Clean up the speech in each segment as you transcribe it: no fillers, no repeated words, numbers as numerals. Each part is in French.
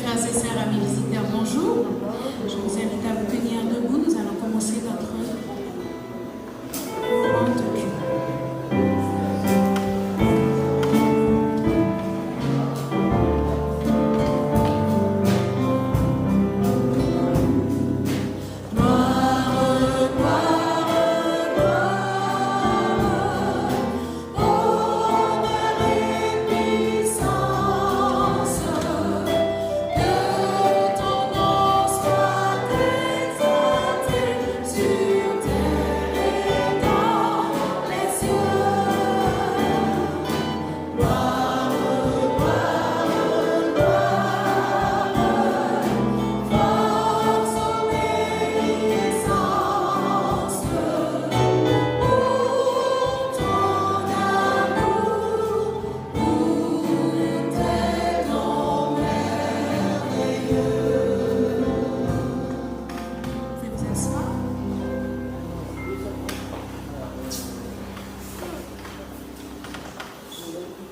frères et sœurs, amis visiteurs, bonjour. Je vous invite à vous tenir debout. Nous allons commencer notre moment de culte.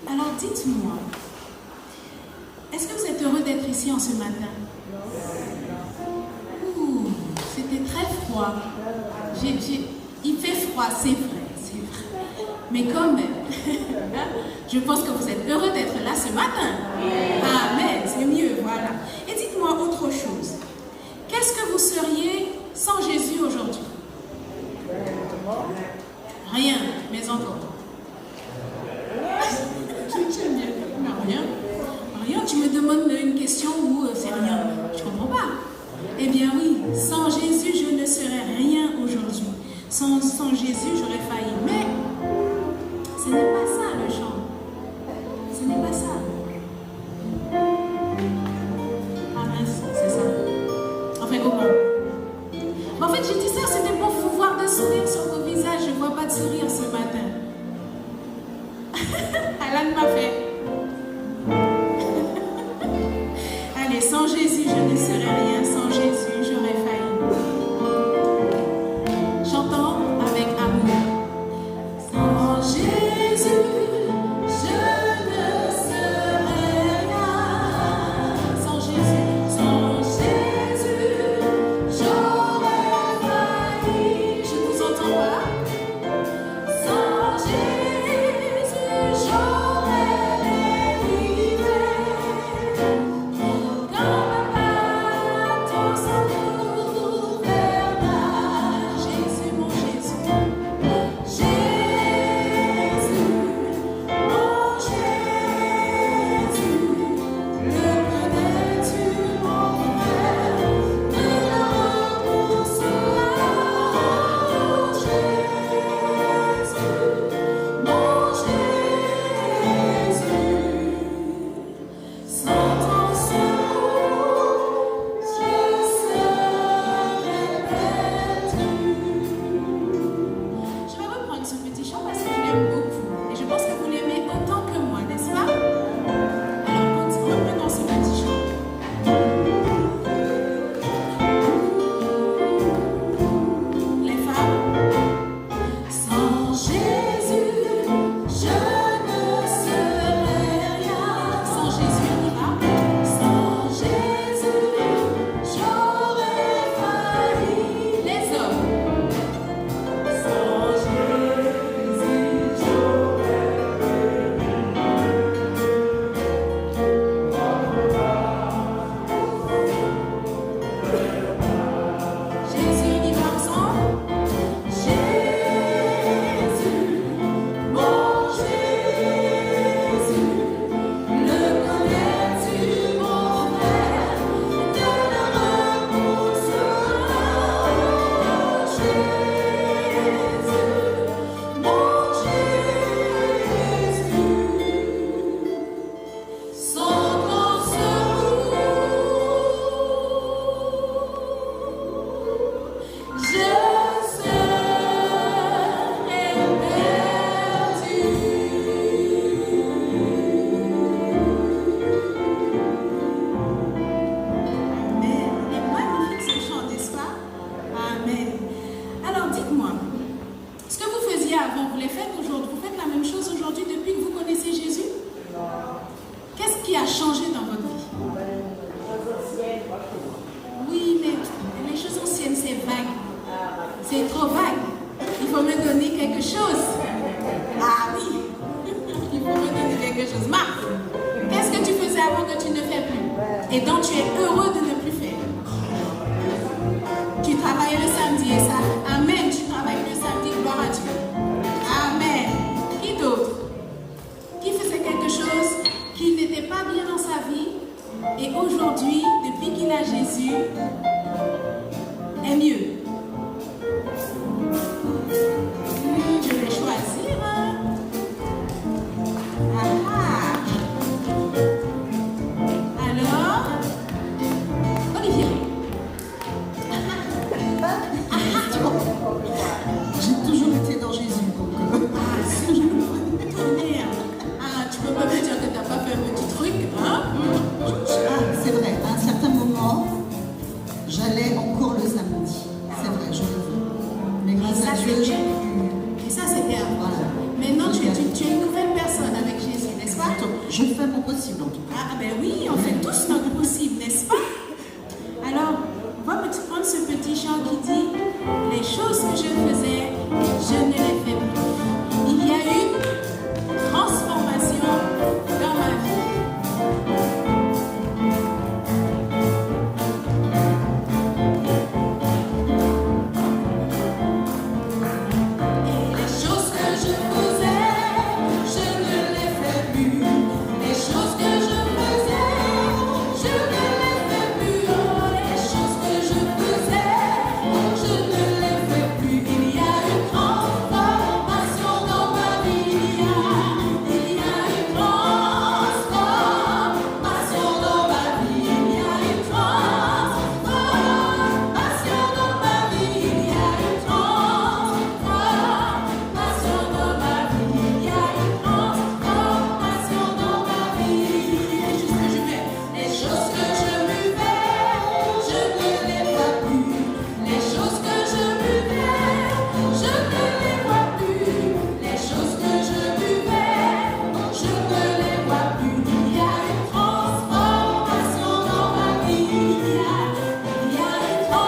Alors dites-moi, est-ce que vous êtes heureux d'être ici en ce matin? Ouh, c'était très froid. Il fait froid, c'est vrai, c'est vrai. Mais quand même, je pense que vous êtes heureux d'être là ce matin. Amen, c'est mieux, voilà. Et dites-moi autre chose. Qu'est-ce que vous seriez sans Jésus aujourd'hui? Rien, mais encore. Rien. Rien, tu me demandes une question ou c'est rien. Je ne comprends pas. Eh bien oui, sans Jésus, je ne serais rien aujourd'hui. Sans Jésus, j'aurais failli. Mais ce n'est pas ça le chant. Ce n'est pas ça. Ah mince, c'est ça. Enfin, comment? En fait, j'ai dit ça, c'était pour vous voir des sourires sur vos visages. Je ne vois pas de sourire ce matin. Alan m'a fait. Allez, sans Jésus, je ne serais rien. Sans Jésus, j'aurais failli. Chantons avec amour. Sans Jésus, je ne serais rien. Sans Jésus, j'aurais failli. Je ne vous entends pas. Sans Jésus, j'aurais délivré. Quand ma et dont tu es heureux de ne plus faire. Tu travailles le samedi et ça, amen, tu travailles le samedi, gloire à Dieu. Amen. Qui d'autre? Qui faisait quelque chose qui n'était pas bien dans sa vie et aujourd'hui, depuis qu'il a Jésus, est mieux. Je vais choisir. Alors, Olivier. J'ai toujours été dans Jésus. Donc... Si je me tonnerre. Tu peux pas me dire que tu n'as pas fait un petit truc, hein? C'est vrai, à un certain moment, j'allais en cours le samedi. C'est vrai, je le fais. Mais grâce à Dieu, j'ai pu... Et ça, c'est bien. Voilà. Maintenant, tu es une nouvelle personne avec Jésus, n'est-ce pas? Je fais mon possible en tout cas. Ah ben oui, on fait tous notre possible, n'est-ce pas? Alors, on va prendre ce petit chant qui dit « Les choses que je faisais, je ne les fais plus. » Il y a une transformation dans ma vie. Et les choses que je faisais, je ne les fais plus. Les choses que je faisais, je ne les fais plus. Oh, les choses que je faisais, je ne les fais plus. Il y a une transformation dans ma vie. Il y a une transformation dans ma vie. Il y a une transformation dans ma vie. Il y a une transformation dans ma vie. Il y a une transformation dans ma vie. Les choses que je buvais, je ne les vois plus. Les choses que je buvais, je ne les vois plus. Les choses que je buvais, je ne les vois plus. Il y a une transformation dans ma vie. Il y a une transformation dans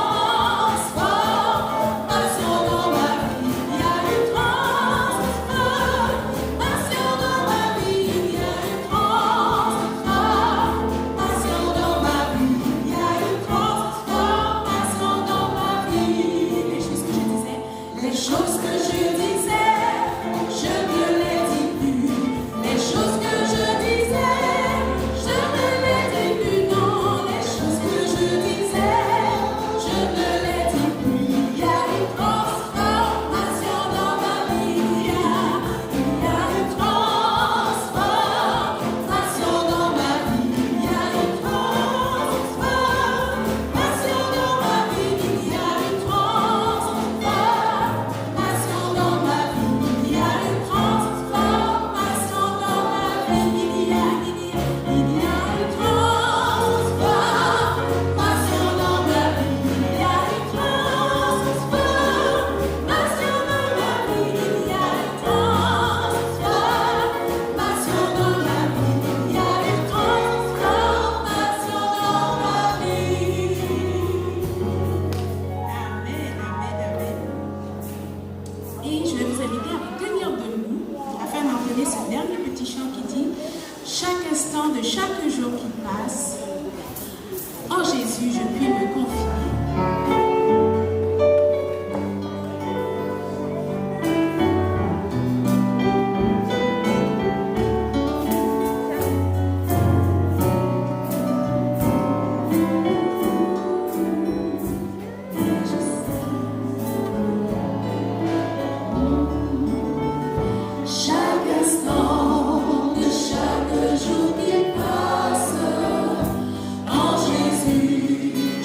ma vie. Il y a une transformation dans ma vie. Il y a une transformation dans ma vie. Il y a une transformation dans ma vie. Les choses que je disais, je ne les dis plus. Les choses que je disais, je ne les dis plus. Non, les choses que je disais, je ne les dis plus. Il y a une transformation dans ma vie. Il y a une transformation dans ma vie. Il y a une transformation dans ma vie. Il y a une transformation dans ma vie. Il y a une transformation dans ma vie. Il y a une transformation dans ma vie. Il y a une transformation dans ma vie. Il y a une transformation dans ma vie. Il y a une transformation dans ma vie. Amen, amen, amen. Et je vais vous inviter à vous tenir debout afin d'entonner ce dernier petit chant qui dit « Chaque instant de chaque jour qui passe, en Jésus, je puis me confier. » Chaque instant de chaque jour qui passe, en Jésus,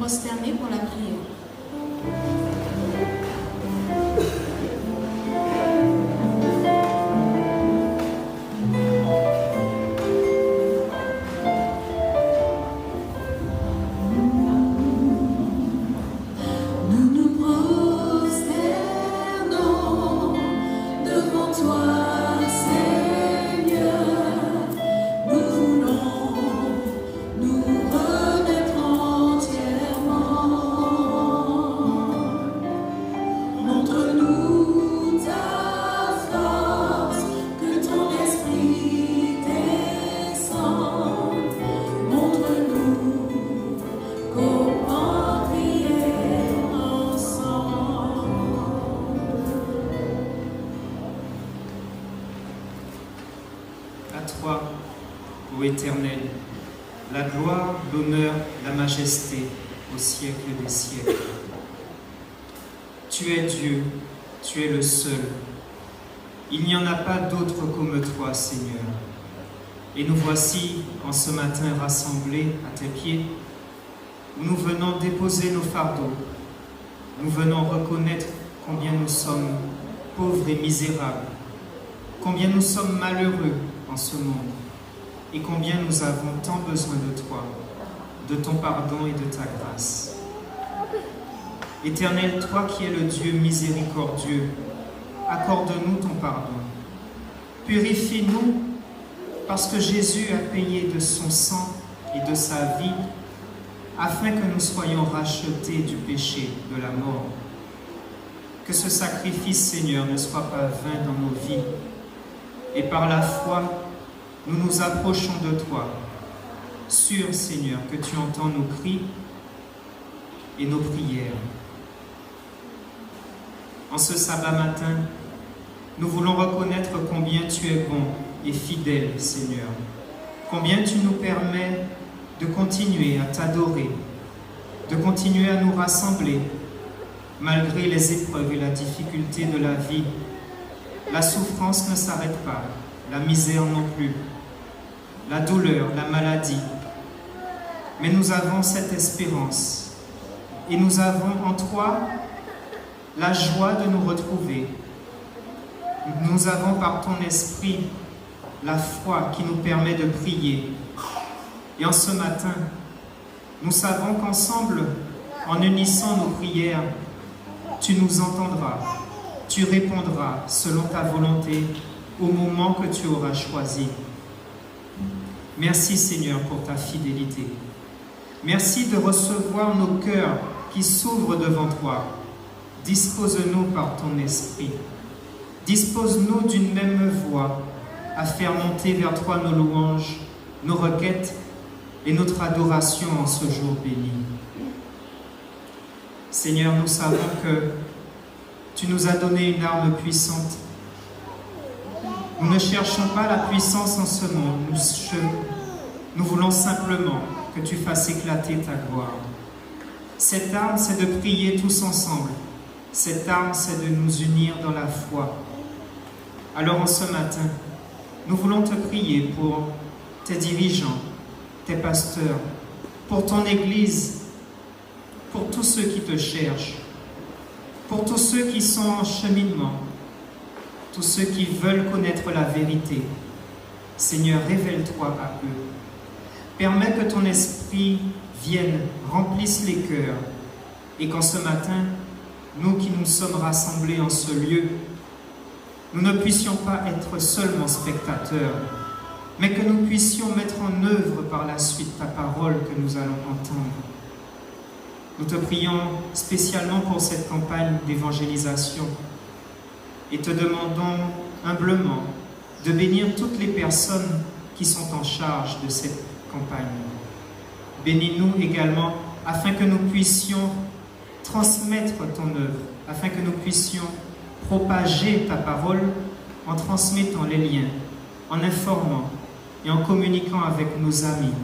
prosterner pour la prière. Ô Éternel, la gloire, l'honneur, la majesté au siècle des siècles. Tu es Dieu, tu es le seul. Il n'y en a pas d'autre comme toi, Seigneur. Et nous voici en ce matin rassemblés à tes pieds, où nous venons déposer nos fardeaux. Nous venons reconnaître combien nous sommes pauvres et misérables, combien nous sommes malheureux en ce monde, et combien nous avons tant besoin de toi, de ton pardon et de ta grâce. Éternel, toi qui es le Dieu miséricordieux, accorde-nous ton pardon. Purifie-nous, parce que Jésus a payé de son sang et de sa vie, afin que nous soyons rachetés du péché, de la mort. Que ce sacrifice, Seigneur, ne soit pas vain dans nos vies, et par la foi, nous nous approchons de toi, sûrs, Seigneur, que tu entends nos cris et nos prières. En ce sabbat matin, nous voulons reconnaître combien tu es bon et fidèle, Seigneur, combien tu nous permets de continuer à t'adorer, de continuer à nous rassembler, malgré les épreuves et la difficulté de la vie. La souffrance ne s'arrête pas, la misère non plus, la douleur, la maladie. Mais nous avons cette espérance et nous avons en toi la joie de nous retrouver. Nous avons par ton esprit la foi qui nous permet de prier. Et en ce matin, nous savons qu'ensemble, en unissant nos prières, tu nous entendras, tu répondras selon ta volonté au moment que tu auras choisi. Merci Seigneur pour ta fidélité. Merci de recevoir nos cœurs qui s'ouvrent devant toi. Dispose-nous par ton esprit. Dispose-nous d'une même voix à faire monter vers toi nos louanges, nos requêtes et notre adoration en ce jour béni. Seigneur, nous savons que tu nous as donné une arme puissante. Nous ne cherchons pas la puissance en ce monde. Nous voulons simplement que tu fasses éclater ta gloire. Cette arme, c'est de prier tous ensemble. Cette arme, c'est de nous unir dans la foi. Alors en ce matin, nous voulons te prier pour tes dirigeants, tes pasteurs, pour ton Église, pour tous ceux qui te cherchent, pour tous ceux qui sont en cheminement, tous ceux qui veulent connaître la vérité. Seigneur, révèle-toi à eux. Permets que ton esprit vienne, remplisse les cœurs, et qu'en ce matin, nous qui nous sommes rassemblés en ce lieu, nous ne puissions pas être seulement spectateurs, mais que nous puissions mettre en œuvre par la suite ta parole que nous allons entendre. Nous te prions spécialement pour cette campagne d'évangélisation et te demandons humblement de bénir toutes les personnes qui sont en charge de cette campagne. Bénis-nous également afin que nous puissions transmettre ton œuvre, afin que nous puissions propager ta parole en transmettant les liens, en informant et en communiquant avec nos amis.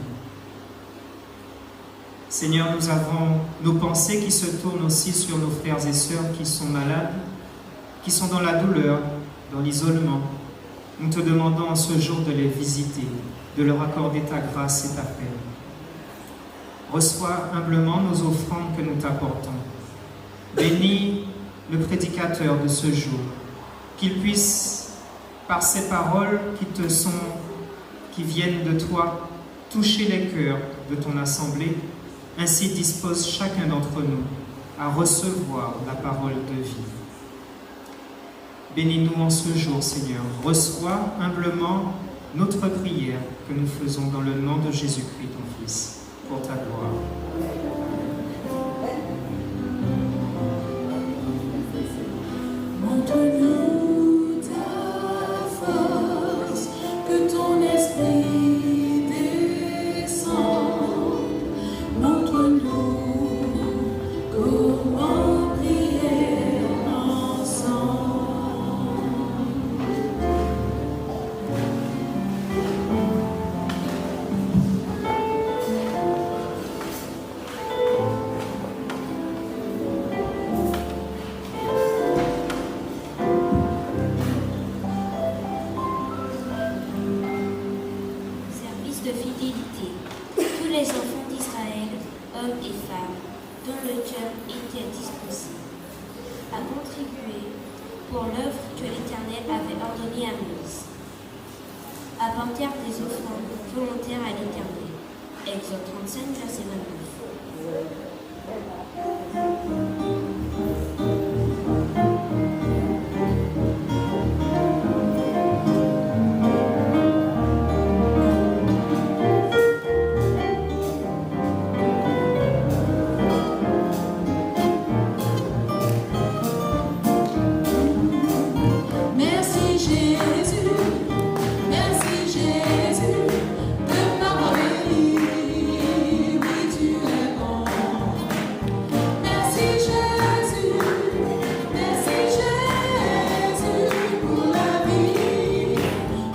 Seigneur, nous avons nos pensées qui se tournent aussi sur nos frères et sœurs qui sont malades, qui sont dans la douleur, dans l'isolement. Nous te demandons en ce jour de les visiter, de leur accorder ta grâce et ta paix. reçois humblement nos offrandes que nous t'apportons. Bénis le prédicateur de ce jour, qu'il puisse, par ces paroles qui viennent de toi, toucher les cœurs de ton assemblée. Ainsi dispose chacun d'entre nous à recevoir la parole de vie. Bénis-nous en ce jour, Seigneur. Reçois humblement notre prière que nous faisons dans le nom de Jésus-Christ, ton Fils, pour ta gloire. Montre-nous ta force, que ton esprit descende. Montre-nous comment prier ensemble. Service de fidélité. Tous les enfants d'Israël, hommes et femmes, dont le cœur était disposé, à contribuer pour l'œuvre que l'Éternel avait ordonnée à Moïse, apportèrent des offrandes volontaires à l'Éternel. Exode 35, verset 29. Merci Jésus, de m'avoir béni, oui tu es bon. Merci Jésus pour la vie,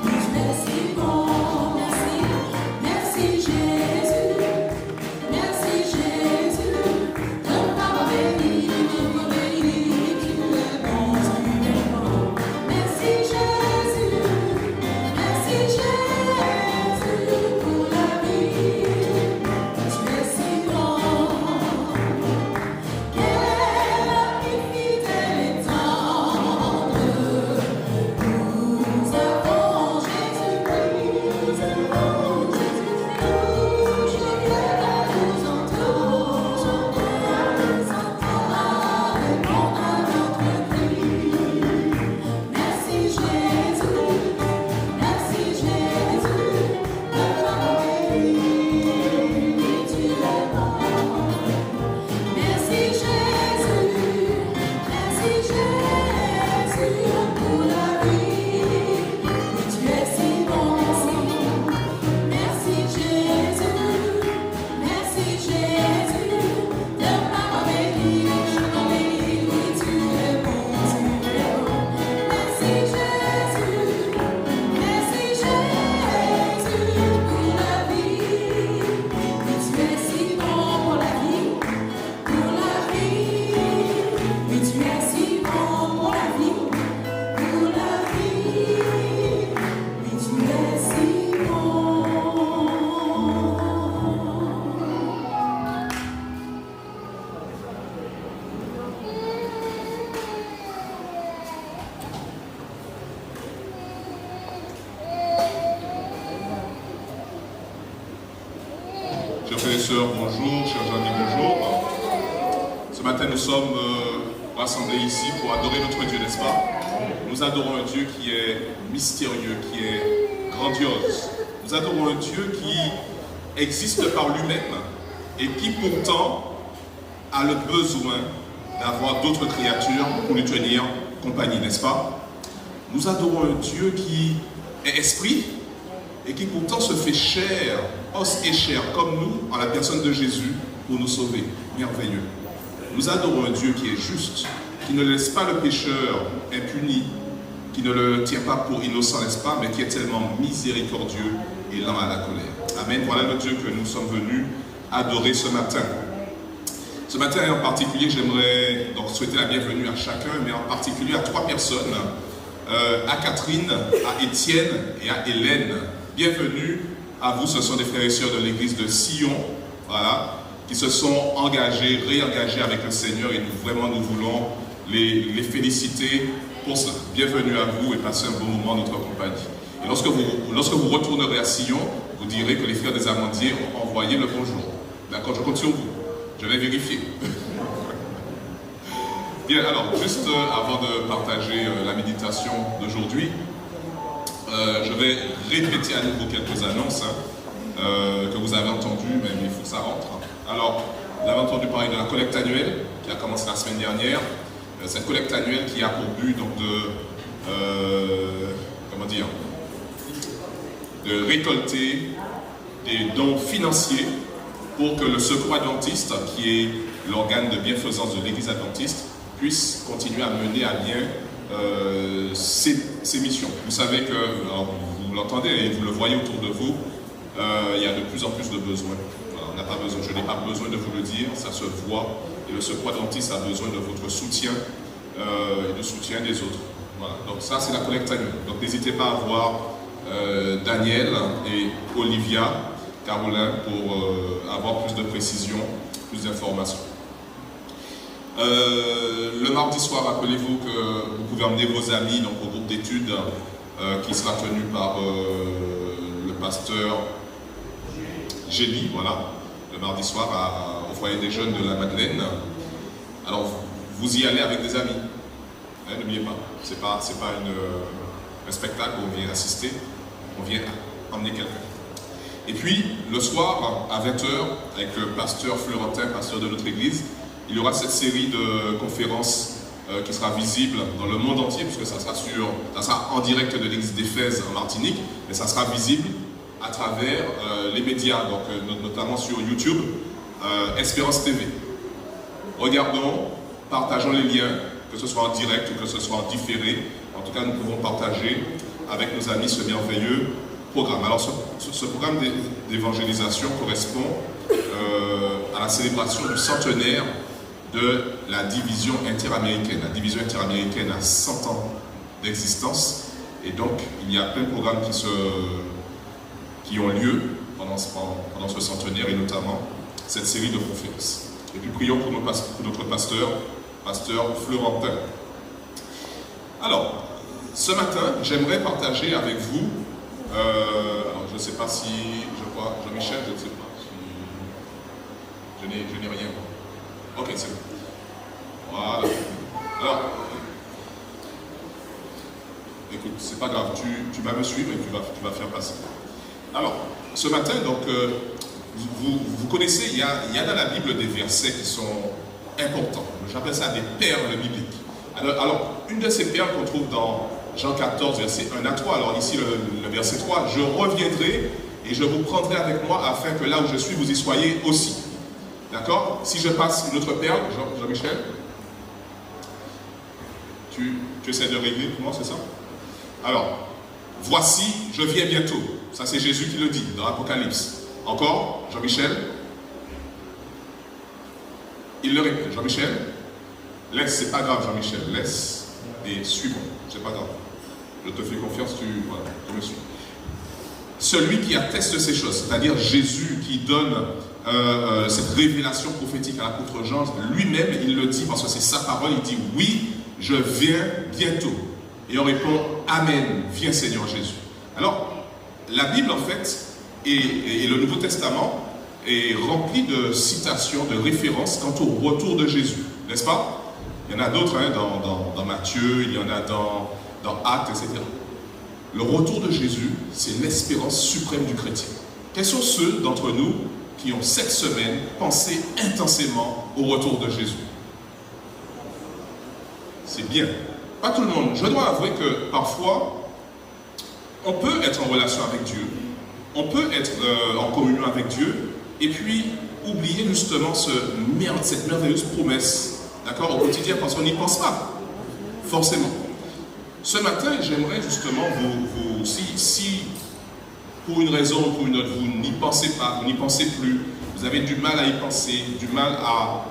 oui tu es si bon. Merci Jésus, de m'avoir béni, oui tu es bon. Merci Jésus pour la vie, tu es si bon. Quel ami fidèle et tendre, nous avons Jésus-Christ, toujours à nous entendre, à répondre à notre cri. Merci Jésus, de m'avoir béni, tu es bon. Merci Jésus pour la vie, tu es si bon. Merci Jésus, de m'avoir béni, oui tu es bon. Merci Jésus pour la vie, oui tu es si bon pour la vie, oui tu es si bon pour la vie, oui tu es si bon. Chers frères et sœurs, bonjour, chers amis, bonjour. Ce matin, nous sommes rassemblés ici pour adorer notre Dieu, n'est-ce pas? Nous adorons un Dieu qui est mystérieux, qui est grandiose. Nous adorons un Dieu qui existe par lui-même et qui pourtant a le besoin d'avoir d'autres créatures pour lui tenir compagnie, n'est-ce pas? Nous adorons un Dieu qui est esprit et qui pourtant se fait chair, os et chair, comme nous, en la personne de Jésus, pour nous sauver. Merveilleux. Nous adorons un Dieu qui est juste, qui ne laisse pas le pécheur impuni, qui ne le tient pas pour innocent, n'est-ce pas, mais qui est tellement miséricordieux et lent à la colère. Amen. Voilà le Dieu que nous sommes venus adorer ce matin. Ce matin en particulier, j'aimerais donc souhaiter la bienvenue à chacun, mais en particulier à 3 personnes, à Catherine, à Étienne et à Hélène. Bienvenue à vous, ce sont des frères et sœurs de l'église de Sion. Voilà. qui se sont engagés, réengagés avec le Seigneur et nous voulons les féliciter pour cela. Bienvenue à vous et passez un bon moment en notre compagnie. Et lorsque vous retournerez à Sion, vous direz que les frères des Amandiers ont envoyé le bonjour. D'accord, je compte sur vous. Je vais vérifier. Bien, alors, juste avant de partager la méditation d'aujourd'hui, je vais répéter à nouveau quelques annonces que vous avez entendues, mais il faut que ça rentre. Alors, vous avez entendu parler de la collecte annuelle qui a commencé la semaine dernière. Cette collecte annuelle qui a pour but donc de récolter des dons financiers pour que le Secours adventiste, qui est l'organe de bienfaisance de l'Église adventiste, puisse continuer à mener à bien ses missions. Vous savez que, alors vous l'entendez et vous le voyez autour de vous, il y a de plus en plus de besoins. Voilà, je n'ai pas besoin de vous le dire, ça se voit. Et le Secours adventiste a besoin de votre soutien et de soutien des autres. Voilà. Donc ça, c'est la collecte annuelle. Donc n'hésitez pas à voir Daniel et Olivia, Caroline, pour avoir plus de précision, plus d'informations. Le mardi soir, rappelez-vous que vous pouvez emmener vos amis donc, au groupe d'études qui sera tenu par le pasteur Gély, voilà, le mardi soir au foyer des jeunes de la Madeleine. Alors, vous y allez avec des amis, hein, n'oubliez pas, c'est pas un spectacle où on vient assister, on vient emmener quelqu'un. Et puis, le soir, à 20h, avec le pasteur Florentin, pasteur de notre église, il y aura cette série de conférences qui sera visible dans le monde entier, puisque ça sera en direct de l'église d'Éphèse en Martinique, mais ça sera visible à travers les médias, donc notamment sur YouTube, Espérance TV. Regardons, partageons les liens, que ce soit en direct ou que ce soit en différé. En tout cas, nous pouvons partager avec nos amis ce merveilleux programme. Alors, ce programme d'évangélisation correspond à la célébration du centenaire de la division interaméricaine. La division interaméricaine a 100 ans d'existence et donc il y a plein de programmes qui ont lieu pendant ce centenaire et notamment cette série de conférences. Et puis prions pour notre pasteur Florentin. Alors, ce matin, j'aimerais partager avec vous, alors je ne sais pas si, je crois, Jean-Michel, je ne sais pas si, je n'ai rien. Ok, c'est bon. Voilà. Alors, écoute, c'est pas grave, tu vas me suivre et tu vas faire passer. Alors, ce matin, donc, vous connaissez, il y a dans la Bible des versets qui sont importants. J'appelle ça des perles bibliques. Alors, une de ces perles qu'on trouve dans Jean 14, versets 1 à 3. Alors ici, le verset 3, « Je reviendrai et je vous prendrai avec moi afin que là où je suis, vous y soyez aussi. » D'accord? Si je passe une autre perle, Jean-Michel, tu essaies de régler pour moi, c'est ça? Alors, « Voici, je viens bientôt. » Ça, c'est Jésus qui le dit dans l'Apocalypse. Encore, Jean-Michel. Il le répète. Jean-Michel, laisse, c'est pas grave, Jean-Michel, laisse et suis-moi, c'est pas grave. Je te fais confiance, tu me suis. Celui qui atteste ces choses, c'est-à-dire Jésus qui donne cette révélation prophétique à l'apôtre Jean, lui-même, il le dit parce que c'est sa parole, il dit « Oui, je viens bientôt. » Et on répond « Amen, viens Seigneur Jésus. » Alors, la Bible, en fait, et le Nouveau Testament est rempli de citations, de références quant au retour de Jésus, n'est-ce pas? Il y en a d'autres hein, dans Matthieu, il y en a dans Actes, etc. Le retour de Jésus, c'est l'espérance suprême du chrétien. Quels sont ceux d'entre nous qui ont cette semaine pensé intensément au retour de Jésus? C'est bien. Pas tout le monde. Je dois avouer que parfois, on peut être en relation avec Dieu, on peut être en communion avec Dieu, et puis oublier justement cette merveilleuse promesse, d'accord, au quotidien, parce qu'on n'y pense pas, forcément. Ce matin, j'aimerais justement si pour une raison ou pour une autre, vous n'y pensez pas, vous n'y pensez plus, vous avez du mal à y penser, du mal à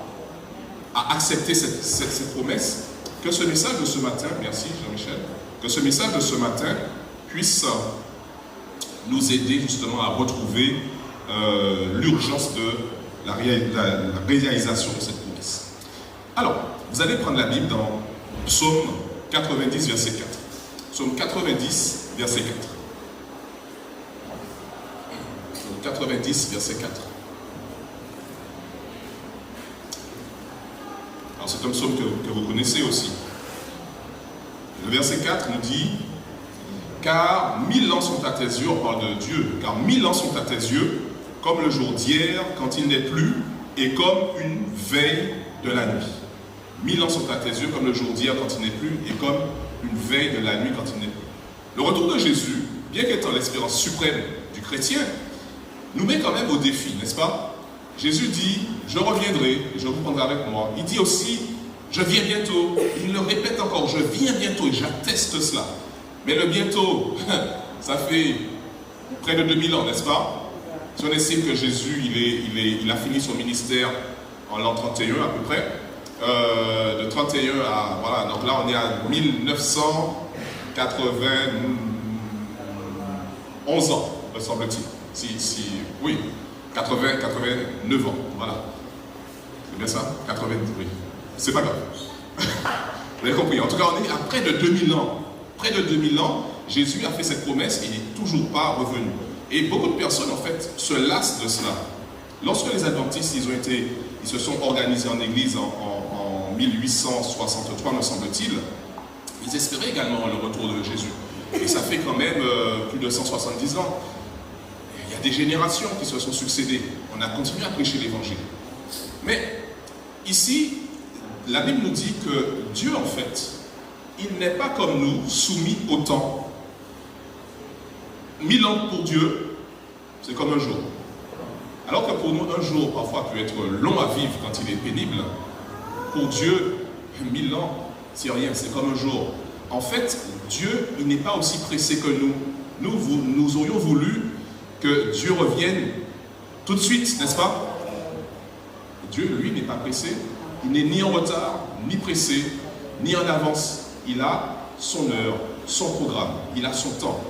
accepter cette promesse, que ce message de ce matin, merci Jean-Michel, que ce message de ce matin puisse nous aider justement à retrouver l'urgence la réalisation de cette promesse. Alors, vous allez prendre la Bible dans Psaume 90, verset 4. Psaume 90, verset 4. Psaume 90, verset 4. Alors, c'est un psaume que vous connaissez aussi. Le verset 4 nous dit « Car 1000 ans sont à tes yeux », on parle de Dieu, « car 1000 ans sont à tes yeux, comme le jour d'hier quand il n'est plus, et comme une veille de la nuit. » 1000 ans sont à tes yeux, comme le jour d'hier quand il n'est plus, et comme une veille de la nuit quand il n'est plus. Le retour de Jésus, bien qu'étant l'espérance suprême du chrétien, nous met quand même au défi, n'est-ce pas? Jésus dit « Je reviendrai, je vous prendrai avec moi ». Il dit aussi « Je viens bientôt ». Il le répète encore « Je viens bientôt » et j'atteste cela. Mais le bientôt, ça fait près de 2000 ans, n'est-ce pas? Si on estime que Jésus, il a fini son ministère en l'an 31 à peu près, de 31 à... Voilà, donc là on est à 1991 ans, me semble-t-il. Oui, 89 ans, voilà. C'est bien ça? 90, oui. C'est pas grave. Vous avez compris. En tout cas, on est à près de 2000 ans. Près de 2000 ans, Jésus a fait cette promesse et il n'est toujours pas revenu. Et beaucoup de personnes, en fait, se lassent de cela. Lorsque les adventistes, ils se sont organisés en église en 1863, me semble-t-il, ils espéraient également le retour de Jésus. Et ça fait quand même plus de 170 ans. Il y a des générations qui se sont succédées. On a continué à prêcher l'évangile. Mais ici, la Bible nous dit que Dieu, en fait, il n'est pas comme nous, soumis au temps. 1000 ans pour Dieu, c'est comme un jour. Alors que pour nous, un jour, parfois, peut être long à vivre quand il est pénible. Pour Dieu, 1000 ans, c'est rien, c'est comme un jour. En fait, Dieu, il n'est pas aussi pressé que nous. Nous aurions voulu que Dieu revienne tout de suite, n'est-ce pas? Dieu, lui, n'est pas pressé. Il n'est ni en retard, ni pressé, ni en avance. Il a son heure, son programme, il a son temps.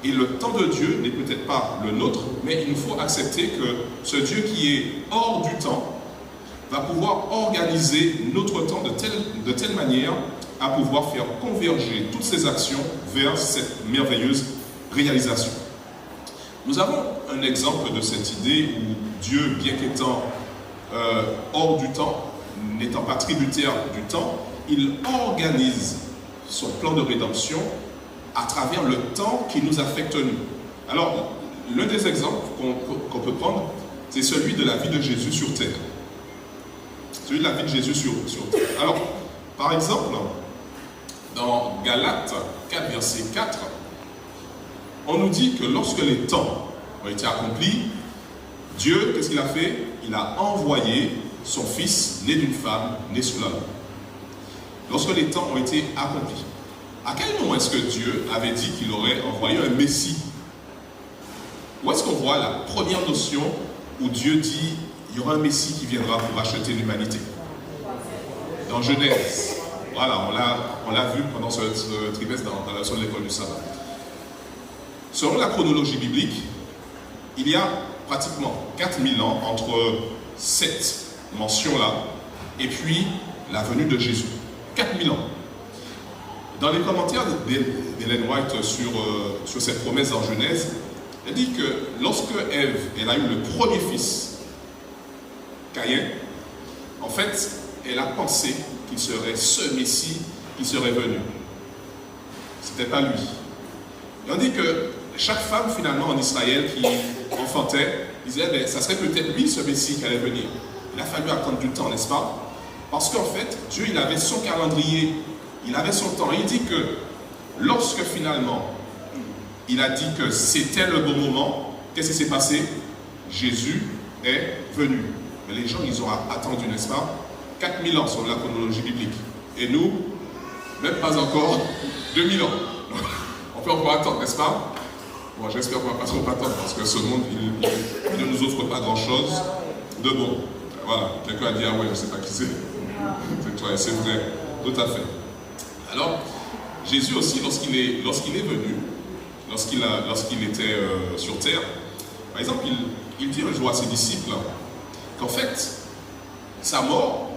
Et le temps de Dieu n'est peut-être pas le nôtre, mais il nous faut accepter que ce Dieu qui est hors du temps va pouvoir organiser notre temps de telle manière à pouvoir faire converger toutes ces actions vers cette merveilleuse réalisation. Nous avons un exemple de cette idée où Dieu, bien qu'étant hors du temps, n'étant pas tributaire du temps, il organise son plan de rédemption à travers le temps qui nous affecte nous. Alors, l'un des exemples qu'on peut prendre, c'est celui de la vie de Jésus sur terre. Celui de la vie de Jésus sur terre. Alors, par exemple, dans Galates 4, verset 4, on nous dit que lorsque les temps ont été accomplis, Dieu, qu'est-ce qu'il a fait? Il a envoyé son fils, né d'une femme, né sous la loi. Lorsque les temps ont été accomplis, à quel moment est-ce que Dieu avait dit qu'il aurait envoyé un Messie? Où est-ce qu'on voit la première notion où Dieu dit il y aura un Messie qui viendra pour racheter l'humanité? Dans Genèse. Voilà, on l'a vu pendant ce trimestre dans la leçon de l'école du sabbat. Selon la chronologie biblique, il y a pratiquement 4000 ans entre cette mention-là et puis la venue de Jésus. 4000 ans. Dans les commentaires d'Ellen White sur cette promesse en Genèse, elle dit que lorsque Ève a eu le premier fils, Caïn, en fait, elle a pensé qu'il serait ce Messie qui serait venu. C'était pas lui. Et on dit que chaque femme finalement en Israël qui enfantait disait ben, ça serait peut-être lui ce Messie qui allait venir. Il a fallu attendre du temps, n'est-ce pas? Parce qu'en fait, Dieu il avait son calendrier, il avait son temps. Et il dit que lorsque finalement il a dit que c'était le bon moment, qu'est-ce qui s'est passé? Jésus est venu. Mais les gens, ils ont attendu, n'est-ce pas? 4000 ans selon la chronologie biblique. Et nous, même pas encore 2000 ans. On peut encore attendre, n'est-ce pas? Bon, j'espère qu'on ne va pas trop attendre parce que ce monde, il ne nous offre pas grand-chose de bon. Voilà, quelqu'un a dit, ah ouais, je ne sais pas qui c'est. C'est toi, et c'est vrai, tout à fait. Alors, Jésus aussi, lorsqu'il est venu, lorsqu'il était sur terre, par exemple, il dit un jour à ses disciples, qu'en fait, sa mort,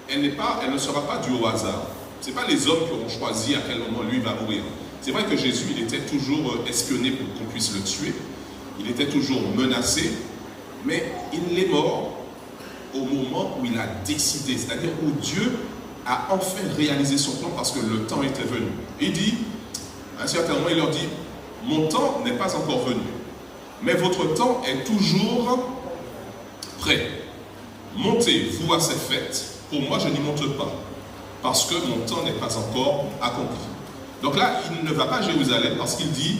elle ne sera pas due au hasard. Ce n'est pas les hommes qui auront choisi à quel moment lui va mourir. C'est vrai que Jésus, il était toujours espionné pour qu'on puisse le tuer. Il était toujours menacé, mais il est mort au moment où il a décidé, c'est-à-dire où Dieu a enfin réalisé son plan parce que le temps était venu. Il dit, à un certain moment, il leur dit, mon temps n'est pas encore venu, mais votre temps est toujours prêt. Montez, vous, à cette fête. Pour moi, je n'y monte pas, parce que mon temps n'est pas encore accompli. Donc là, il ne va pas à Jérusalem parce qu'il dit,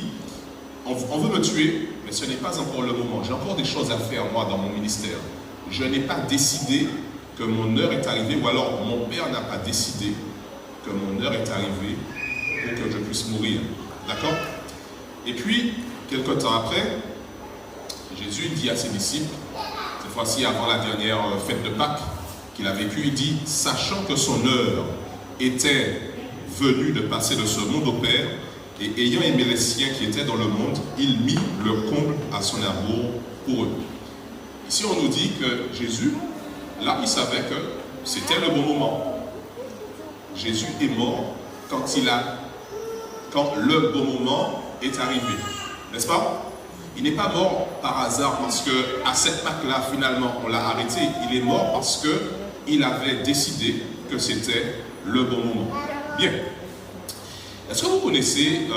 on veut me tuer, mais ce n'est pas encore le moment. J'ai encore des choses à faire, moi, dans mon ministère. Je n'ai pas décidé que mon heure est arrivée, ou alors mon père n'a pas décidé que mon heure est arrivée pour que je puisse mourir. D'accord? Et puis, quelque temps après, Jésus dit à ses disciples, cette fois-ci avant la dernière fête de Pâques qu'il a vécue, il dit, sachant que son heure était venue de passer de ce monde au Père, et ayant aimé les siens qui étaient dans le monde, il mit le comble à son amour pour eux. Ici, on nous dit que Jésus, là, il savait que c'était le bon moment. Jésus est mort quand le bon moment est arrivé. N'est-ce pas? Il n'est pas mort par hasard parce qu'à cette Pâque-là, finalement, on l'a arrêté. Il est mort parce qu'il avait décidé que c'était le bon moment. Bien. Est-ce que vous connaissez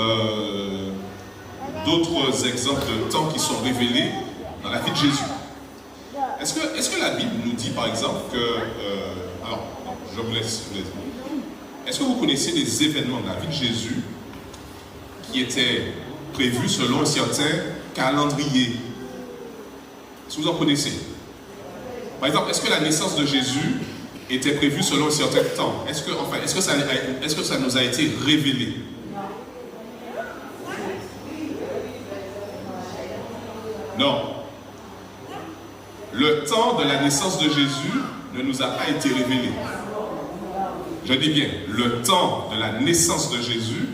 d'autres exemples de temps qui sont révélés dans la vie de Jésus? Est-ce que la Bible nous dit par exemple que... alors, je vous laisse. Est-ce que vous connaissez des événements de la vie de Jésus qui étaient prévus selon un certain calendrier? Est-ce que vous en connaissez? Par exemple, est-ce que la naissance de Jésus était prévue selon un certain temps? Est-ce que ça nous a été révélé? Non. Le temps de la naissance de Jésus ne nous a pas été révélé. Je dis bien, le temps de la naissance de Jésus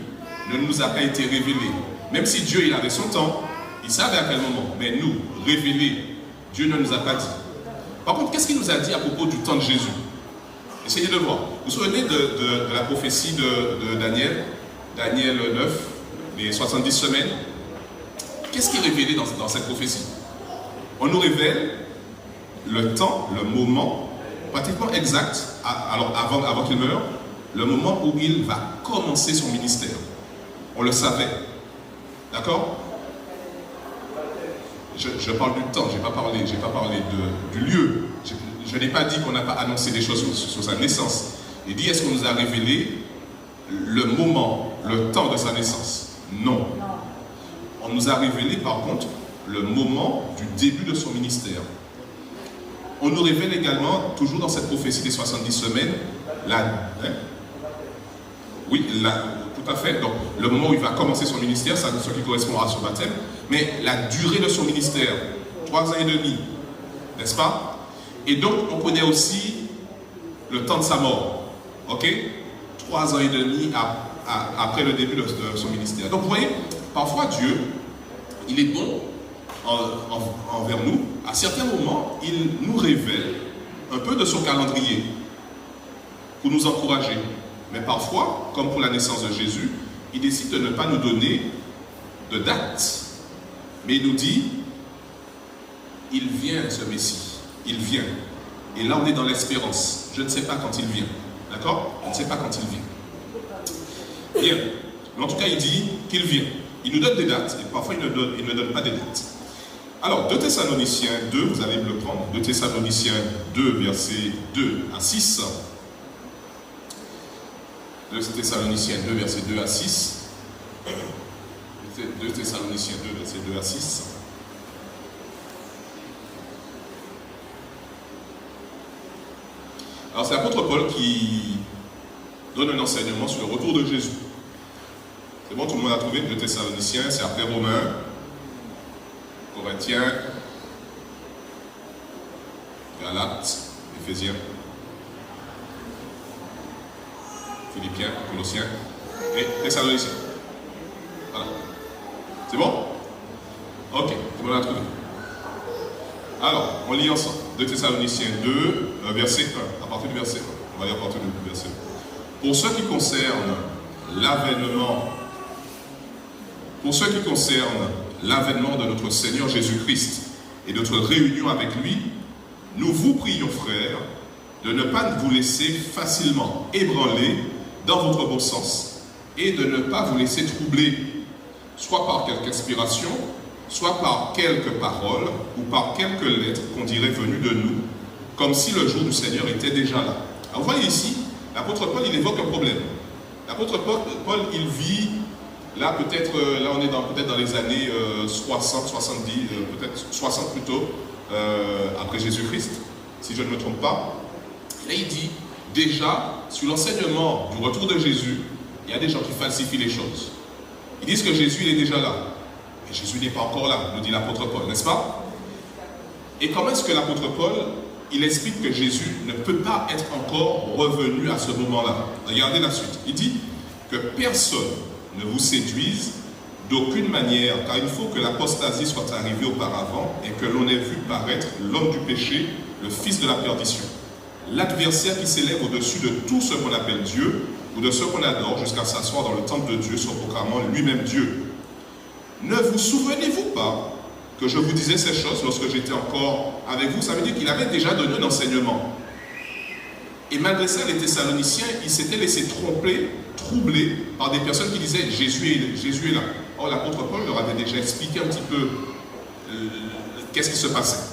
ne nous a pas été révélé. Même si Dieu, il avait son temps, il savait à quel moment. Mais nous, révélé, Dieu ne nous a pas dit. Par contre, qu'est-ce qu'il nous a dit à propos du temps de Jésus? Essayez de voir. Vous vous souvenez de la prophétie de Daniel? Daniel 9, les 70 semaines. Qu'est-ce qui est révélé dans cette prophétie? On nous révèle le temps, le moment, pratiquement exact, alors avant qu'il meure, le moment où il va commencer son ministère. On le savait. D'accord? Je parle du temps, je n'ai pas parlé du lieu. Je n'ai pas dit qu'on n'a pas annoncé des choses sur sa naissance. Il dit, est-ce qu'on nous a révélé le moment, le temps de sa naissance? Non. On nous a révélé par contre le moment du début de son ministère. On nous révèle également, toujours dans cette prophétie des 70 semaines, tout à fait, donc le moment où il va commencer son ministère, ça, ce qui correspond à son baptême, mais la durée de son ministère, 3 ans et demi, n'est-ce pas? Et donc, on connaît aussi le temps de sa mort, ok? 3 ans et demi après le début de son ministère. Donc, vous voyez, parfois Dieu, il est bon envers nous. À certains moments, il nous révèle un peu de son calendrier pour nous encourager. Mais parfois, comme pour la naissance de Jésus, il décide de ne pas nous donner de date. Mais il nous dit, il vient ce Messie, il vient. Et là, on est dans l'espérance. Je ne sais pas quand il vient. D'accord? Je ne sais pas quand il vient. Bien. Mais en tout cas, il dit qu'il vient. Il nous donne des dates, et parfois il ne donne pas des dates. Alors, 2 Thessaloniciens 2, vous allez me le prendre. 2 Thessaloniciens 2, versets 2 à 6. 2 Thessaloniciens 2, versets 2 à 6. 2 Thessaloniciens 2, versets 2 à 6. Alors, c'est l'apôtre Paul qui donne un enseignement sur le retour de Jésus. C'est bon, tout le monde a trouvé 2 Thessaloniciens, c'est après Romains, Corinthiens, Galates, Éphésiens, Philippiens, Colossiens et Thessaloniciens. Voilà. C'est bon? Ok, tout le monde a trouvé. Alors, on lit ensemble. 2 Thessaloniciens 2, verset 1. À partir du verset 1. On va lire à partir du verset 1. Pour ce qui concerne l'avènement de notre Seigneur Jésus-Christ et notre réunion avec lui, nous vous prions, frères, de ne pas vous laisser facilement ébranler dans votre bon sens et de ne pas vous laisser troubler, soit par quelque inspiration, soit par quelques paroles ou par quelques lettres qu'on dirait venues de nous, comme si le jour du Seigneur était déjà là. Alors vous voyez ici, l'apôtre Paul, il évoque un problème. L'apôtre Paul, il vit, là peut-être, là on est peut-être dans les années 60, 70, peut-être 60 plutôt, après Jésus-Christ, si je ne me trompe pas. Là il dit, déjà, sur l'enseignement du retour de Jésus, il y a des gens qui falsifient les choses. Ils disent que Jésus, il est déjà là. Mais Jésus n'est pas encore là, nous dit l'apôtre Paul, n'est-ce pas? Et comment est-ce que l'apôtre Paul, il explique que Jésus ne peut pas être encore revenu à ce moment-là? Regardez la suite. Il dit que personne ne vous séduise d'aucune manière, car il faut que l'apostasie soit arrivée auparavant et que l'on ait vu paraître l'homme du péché, le fils de la perdition. L'adversaire qui s'élève au-dessus de tout ce qu'on appelle Dieu ou de ce qu'on adore jusqu'à s'asseoir dans le temple de Dieu, se proclamant lui-même Dieu. Ne vous souvenez-vous pas que je vous disais ces choses lorsque j'étais encore avec vous? Ça veut dire qu'il avait déjà donné un enseignement. Et malgré ça, les Thessaloniciens, ils s'étaient laissés troubler par des personnes qui disaient Jésus est là. Or, l'apôtre Paul leur avait déjà expliqué un petit peu qu'est-ce qui se passait.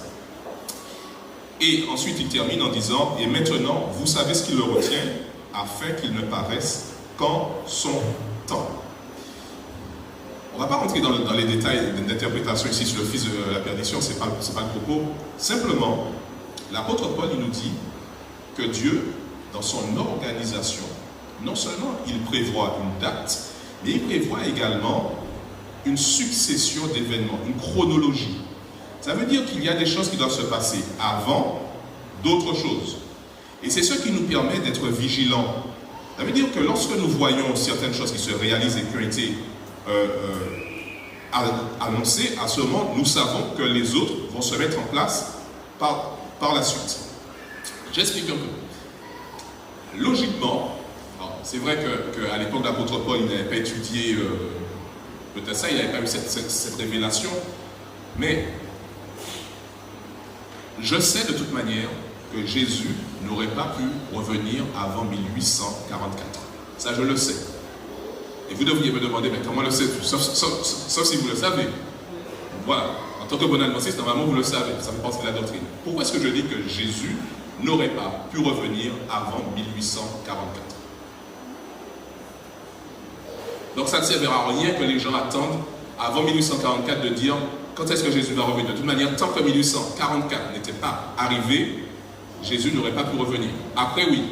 Et ensuite, il termine en disant, et maintenant, vous savez ce qui le retient, afin qu'il ne paraisse qu'en son temps. On ne va pas rentrer dans les détails d'interprétation ici sur le fils de la perdition, ce n'est pas le propos. Simplement, l'apôtre Paul, il nous dit que Dieu, dans son organisation, non seulement il prévoit une date, mais il prévoit également une succession d'événements, une chronologie. Ça veut dire qu'il y a des choses qui doivent se passer avant d'autres choses. Et c'est ce qui nous permet d'être vigilants. Ça veut dire que lorsque nous voyons certaines choses qui se réalisent et qui ont été annoncées, à ce moment, nous savons que les autres vont se mettre en place par la suite. J'explique un peu. Logiquement, c'est vrai qu'à l'époque de l'apôtre Paul, il n'avait pas étudié peut-être ça, il n'avait pas eu cette révélation, mais je sais de toute manière que Jésus n'aurait pas pu revenir avant 1844. Ça, je le sais. Et vous devriez me demander, mais comment le sais-tu? Sauf si vous le savez. Voilà. En tant que bon adventiste, normalement, vous le savez. Ça fait partie de la doctrine. Pourquoi est-ce que je dis que Jésus n'aurait pas pu revenir avant 1844? Donc, ça ne servira à rien que les gens attendent avant 1844 de dire quand est-ce que Jésus va revenir. De toute manière, tant que 1844 n'était pas arrivé, Jésus n'aurait pas pu revenir. Après, oui,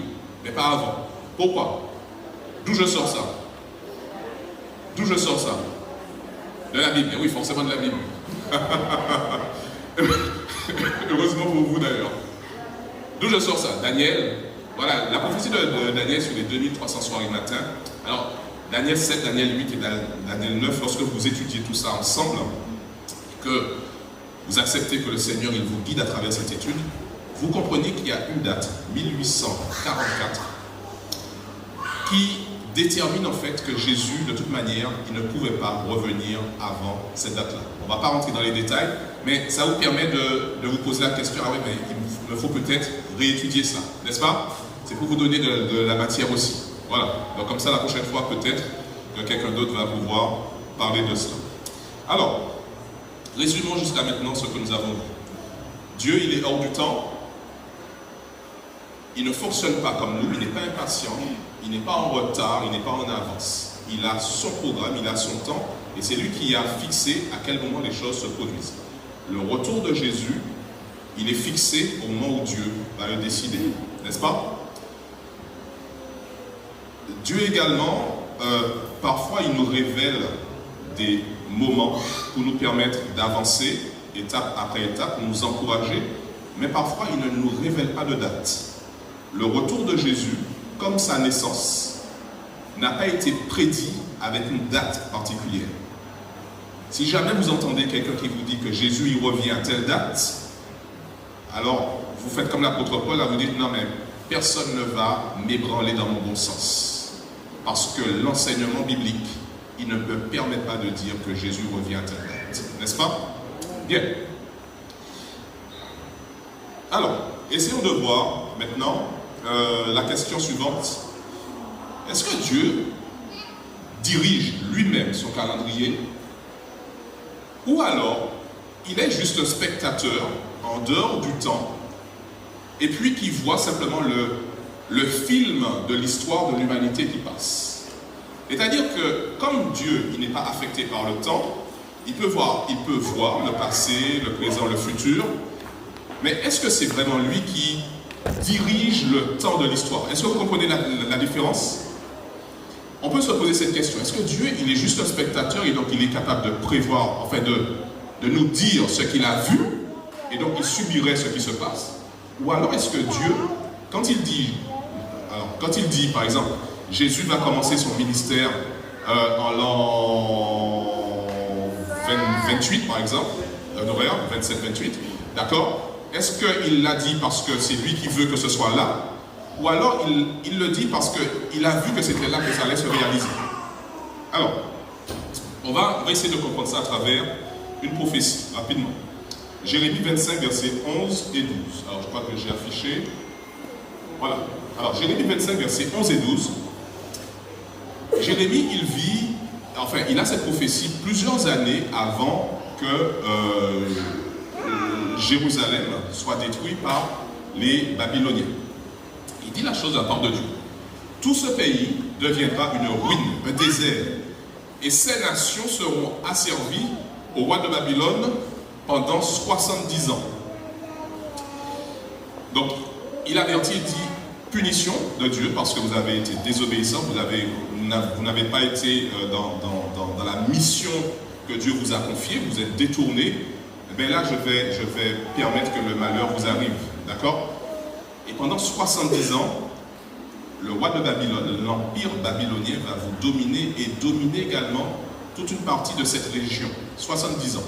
mais pas avant. Pourquoi? D'où je sors ça? D'où je sors ça? De la Bible. Et oui, forcément de la Bible. Heureusement pour vous d'ailleurs. D'où je sors ça? Daniel. Voilà, la prophétie de Daniel sur les 2300 soirées matin. Alors, Daniel 7, Daniel 8 et Daniel 9, lorsque vous étudiez tout ça ensemble, que vous acceptez que le Seigneur il vous guide à travers cette étude, vous comprenez qu'il y a une date, 1844, qui détermine en fait que Jésus, de toute manière, il ne pouvait pas revenir avant cette date-là. On ne va pas rentrer dans les détails, mais ça vous permet de vous poser la question, ah oui, mais il me faut peut-être réétudier ça, n'est-ce pas? C'est pour vous donner de la matière aussi. Voilà, donc comme ça la prochaine fois peut-être que quelqu'un d'autre va pouvoir parler de cela. Alors, résumons jusqu'à maintenant ce que nous avons vu. Dieu, il est hors du temps, il ne fonctionne pas comme nous, il n'est pas impatient, il n'est pas en retard, il n'est pas en avance. Il a son programme, il a son temps, et c'est lui qui a fixé à quel moment les choses se produisent. Le retour de Jésus, il est fixé au moment où Dieu va le décider, n'est-ce pas? Dieu également, parfois il nous révèle des moments pour nous permettre d'avancer étape après étape, pour nous encourager, mais parfois il ne nous révèle pas de date. Le retour de Jésus, comme sa naissance, n'a pas été prédit avec une date particulière. Si jamais vous entendez quelqu'un qui vous dit que Jésus il revient à telle date, alors vous faites comme l'apôtre Paul, là vous dites non mais personne ne va m'ébranler dans mon bon sens. Parce que l'enseignement biblique, il ne me permet pas de dire que Jésus revient à telle date. N'est-ce pas? Bien. Alors, essayons de voir maintenant la question suivante. Est-ce que Dieu dirige lui-même son calendrier? Ou alors, il est juste un spectateur en dehors du temps et puis qui voit simplement le film de l'histoire de l'humanité qui passe. C'est-à-dire que comme Dieu, il n'est pas affecté par le temps, il peut voir le passé, le présent, le futur, mais est-ce que c'est vraiment lui qui dirige le temps de l'histoire? Est-ce que vous comprenez la différence? On peut se poser cette question. Est-ce que Dieu, il est juste un spectateur et donc il est capable de prévoir, enfin de nous dire ce qu'il a vu et donc il subirait ce qui se passe? Ou alors est-ce que Dieu, quand il dit par exemple, Jésus va commencer son ministère en l'an 28 par exemple, horaire, 27-28, d'accord? Est-ce qu'il l'a dit parce que c'est lui qui veut que ce soit là? Ou alors il le dit parce qu'il a vu que c'était là que ça allait se réaliser? Alors, on va essayer de comprendre ça à travers une prophétie, rapidement. Jérémie 25, versets 11 et 12. Alors, je crois que j'ai affiché. Voilà. Alors, Jérémie 25, versets 11 et 12. Jérémie, il a cette prophétie plusieurs années avant que Jérusalem soit détruit par les Babyloniens. Il dit la chose de la part de Dieu. Tout ce pays deviendra une ruine, un désert, et ces nations seront asservies au roi de Babylone pendant 70 ans. Donc, il avertit, il dit punition de Dieu parce que vous avez été désobéissants, vous n'avez pas été dans la mission que Dieu vous a confiée, vous êtes détournés. Mais là, je vais permettre que le malheur vous arrive, d'accord? Et pendant 70 ans, le roi de Babylone, l'empire babylonien va vous dominer et dominer également toute une partie de cette région. 70 ans.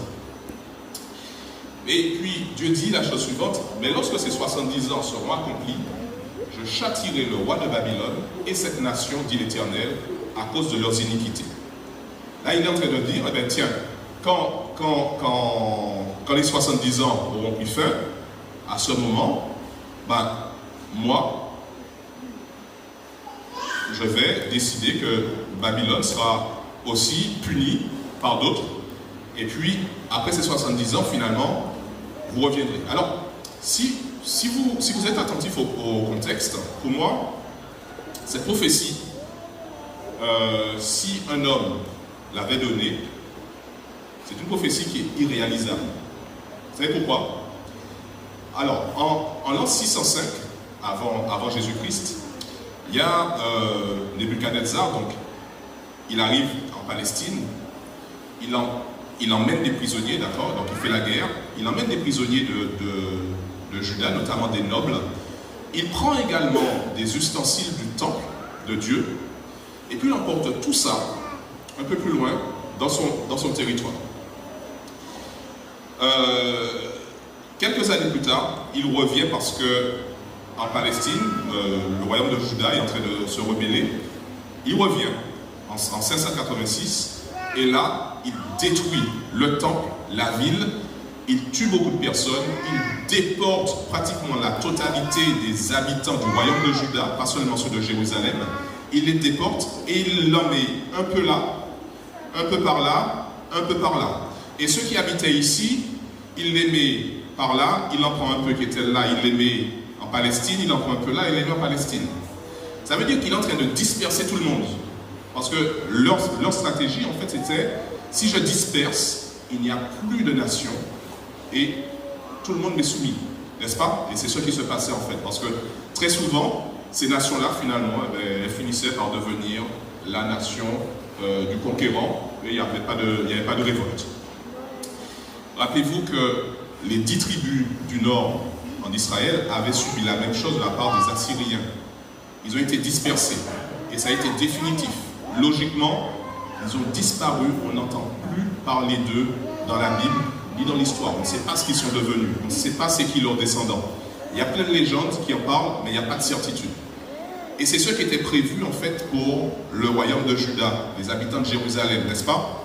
Et puis, Dieu dit la chose suivante, mais lorsque ces 70 ans seront accomplis, je châtierai le roi de Babylone et cette nation, dit l'Éternel, à cause de leurs iniquités. Là, il est en train de dire, eh bien, tiens, quand les 70 ans auront pris fin, à ce moment, moi, je vais décider que Babylone sera aussi punie par d'autres. Et puis, après ces 70 ans, finalement, vous reviendrez. Alors, si vous êtes attentif au contexte, pour moi, cette prophétie, si un homme l'avait donnée, c'est une prophétie qui est irréalisable. Vous savez pourquoi? Alors, en l'an 605, avant Jésus-Christ, il y a Nebuchadnezzar, donc il arrive en Palestine, il emmène des prisonniers, d'accord, donc il fait la guerre, il emmène des prisonniers de Juda, notamment des nobles. Il prend également des ustensiles du temple de Dieu, et puis il emporte tout ça un peu plus loin dans son territoire. Quelques années plus tard, il revient parce que en Palestine, le royaume de Juda est en train de se rebeller. Il revient en 586 et là, il détruit le temple, la ville, il tue beaucoup de personnes, il déporte pratiquement la totalité des habitants du royaume de Juda, pas seulement ceux de Jérusalem. Il les déporte et il l'en met un peu là, un peu par là, un peu par là. Et ceux qui habitaient ici, il les met par là, il en prend un peu qui était là, il les met en Palestine, il en prend un peu là, il les met en Palestine. Ça veut dire qu'il est en train de disperser tout le monde. Parce que leur stratégie, en fait, c'était, si je disperse, il n'y a plus de nation et tout le monde m'est soumis, n'est-ce pas? Et c'est ce qui se passait, en fait. Parce que très souvent, ces nations-là, finalement, elles finissaient par devenir la nation du conquérant et il n'y avait pas de révolte. Rappelez-vous que les 10 tribus du nord en Israël avaient subi la même chose de la part des Assyriens. Ils ont été dispersés et ça a été définitif. Logiquement, ils ont disparu, on n'entend plus parler d'eux dans la Bible ni dans l'histoire. On ne sait pas ce qu'ils sont devenus. On ne sait pas c'est qui leurs descendants. Il y a plein de légendes qui en parlent, mais il n'y a pas de certitude. Et c'est ce qui était prévu en fait pour le royaume de Juda, les habitants de Jérusalem, n'est-ce pas?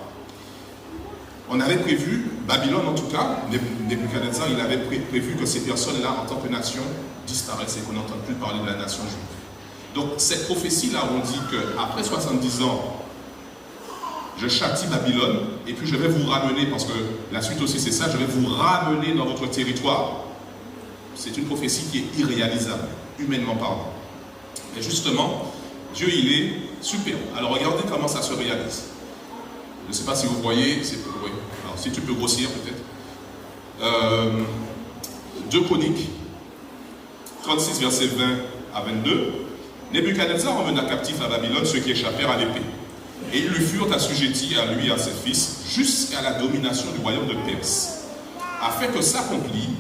On avait prévu, Babylone en tout cas, Nebuchadnezzar, il avait prévu que ces personnes-là, en tant que nation, disparaissent et qu'on n'entende plus parler de la nation juive. Donc cette prophétie-là, on dit qu'après 70 ans, je châtie Babylone, et puis je vais vous ramener, parce que la suite aussi c'est ça, je vais vous ramener dans votre territoire. C'est une prophétie qui est irréalisable, humainement parlant. Et justement, Dieu il est superbe. Alors regardez comment ça se réalise. Je ne sais pas si vous voyez, oui. Alors si tu peux grossir peut-être. 2 Chroniques, 36 versets 20 à 22. Nebuchadnezzar emmena captif à Babylone ceux qui échappèrent à l'épée. Et ils lui furent assujettis à lui et à ses fils jusqu'à la domination du royaume de Perse, afin que s'accomplisse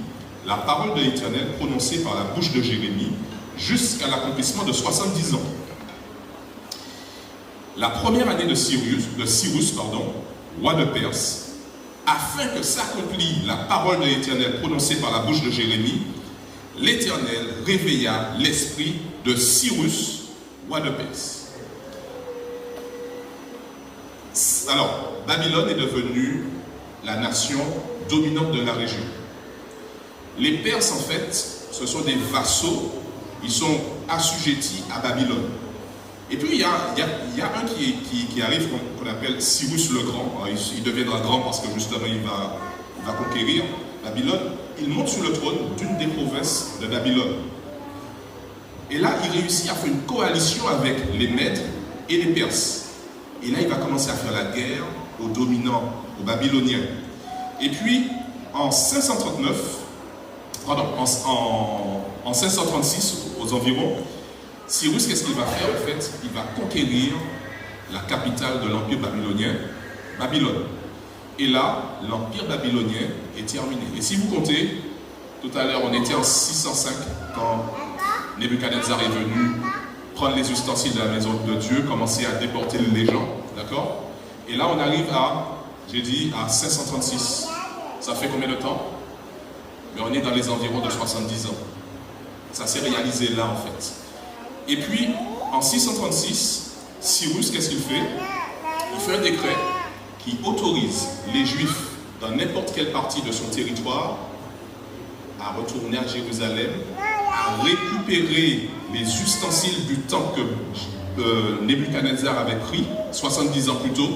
la parole de l'Éternel prononcée par la bouche de Jérémie jusqu'à l'accomplissement de 70 ans. La première année de Cyrus, roi de Perse, afin que s'accomplisse la parole de l'Éternel prononcée par la bouche de Jérémie, l'Éternel réveilla l'esprit de Cyrus, roi de Perse. Alors, Babylone est devenue la nation dominante de la région. Les Perses, en fait, ce sont des vassaux, ils sont assujettis à Babylone. Et puis, il y a un qui arrive, qu'on appelle Cyrus le Grand. Alors, il deviendra grand parce que justement, il va conquérir Babylone. Il monte sur le trône d'une des provinces de Babylone. Et là, il réussit à faire une coalition avec les Mèdes et les Perses. Et là, il va commencer à faire la guerre aux dominants, aux Babyloniens. Et puis, en 539, en 536, aux environs, Cyrus, qu'est-ce qu'il va faire en fait? Il va conquérir la capitale de l'empire babylonien, Babylone. Et là, l'empire babylonien est terminé. Et si vous comptez, tout à l'heure, on était en 605 quand Nebuchadnezzar est venu prendre les ustensiles de la maison de Dieu, commencer à déporter les gens, d'accord? Et là, on arrive à 536. Ça fait combien de temps? Mais on est dans les environs de 70 ans. Ça s'est réalisé là, en fait. Et puis, en 636, Cyrus, qu'est-ce qu'il fait? Il fait un décret qui autorise les Juifs dans n'importe quelle partie de son territoire à retourner à Jérusalem, à récupérer les ustensiles du temple que Nebuchadnezzar avait pris 70 ans plus tôt.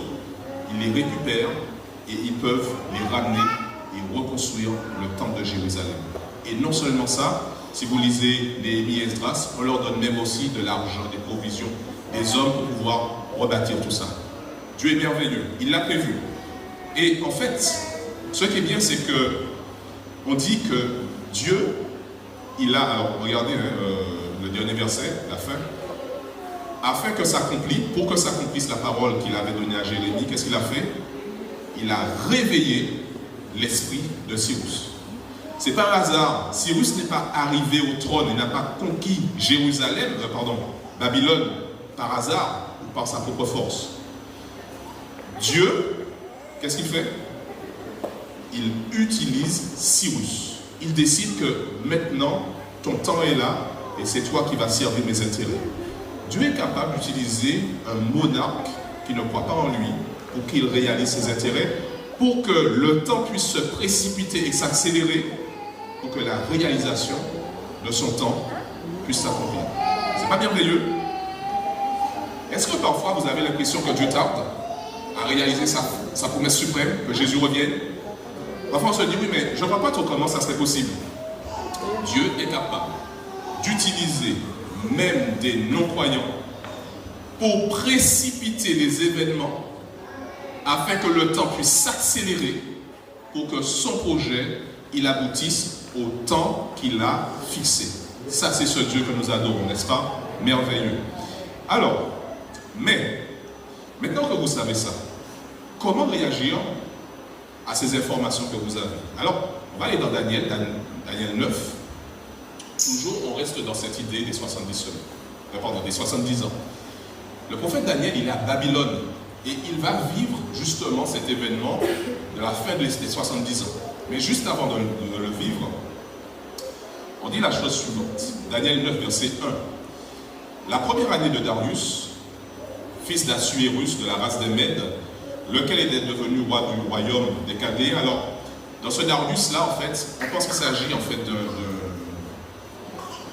Ils les récupèrent et ils peuvent les ramener et reconstruire le temple de Jérusalem. Et non seulement ça, si vous lisez Néhémie et Esdras, on leur donne même aussi de l'argent, des provisions, des hommes pour pouvoir rebâtir tout ça. Dieu est merveilleux, il l'a prévu. Et en fait, ce qui est bien, c'est que on dit que Dieu, il a, alors regardez le dernier verset, la fin, afin que s'accomplisse, pour que s'accomplisse la parole qu'il avait donnée à Jérémie, qu'est-ce qu'il a fait? Il a réveillé l'esprit de Cyrus. C'est pas un hasard. Cyrus n'est pas arrivé au trône, il n'a pas conquis Babylone par hasard ou par sa propre force. Dieu, qu'est-ce qu'il fait? Il utilise Cyrus. Il décide que maintenant, ton temps est là et c'est toi qui vas servir mes intérêts. Dieu est capable d'utiliser un monarque qui ne croit pas en lui pour qu'il réalise ses intérêts, pour que le temps puisse se précipiter et s'accélérer, pour que la réalisation de son temps puisse s'accomplir. C'est pas merveilleux? Est-ce que parfois vous avez l'impression que Dieu tarde à réaliser sa promesse suprême, que Jésus revienne? Parfois on se dit, oui, mais je ne vois pas trop comment ça serait possible. Dieu est capable d'utiliser même des non-croyants pour précipiter les événements afin que le temps puisse s'accélérer pour que son projet, il aboutisse au temps qu'il a fixé. Ça, c'est ce Dieu que nous adorons, n'est-ce pas? Merveilleux. Alors, mais, maintenant que vous savez ça, comment réagir à ces informations que vous avez? Alors, on va aller dans Daniel 9. Toujours, on reste dans cette idée des 70 semaines. Pardon, des 70 ans. Le prophète Daniel, il est à Babylone. et il va vivre justement cet événement de la fin des 70 ans. Mais juste avant de le vivre, on dit la chose suivante. Daniel 9, verset 1. La première année de Darius, fils d'Assuérus de la race des Mèdes, lequel était devenu roi du royaume des Chaldéens. Alors, dans ce Darius-là, en fait, on pense qu'il s'agit en fait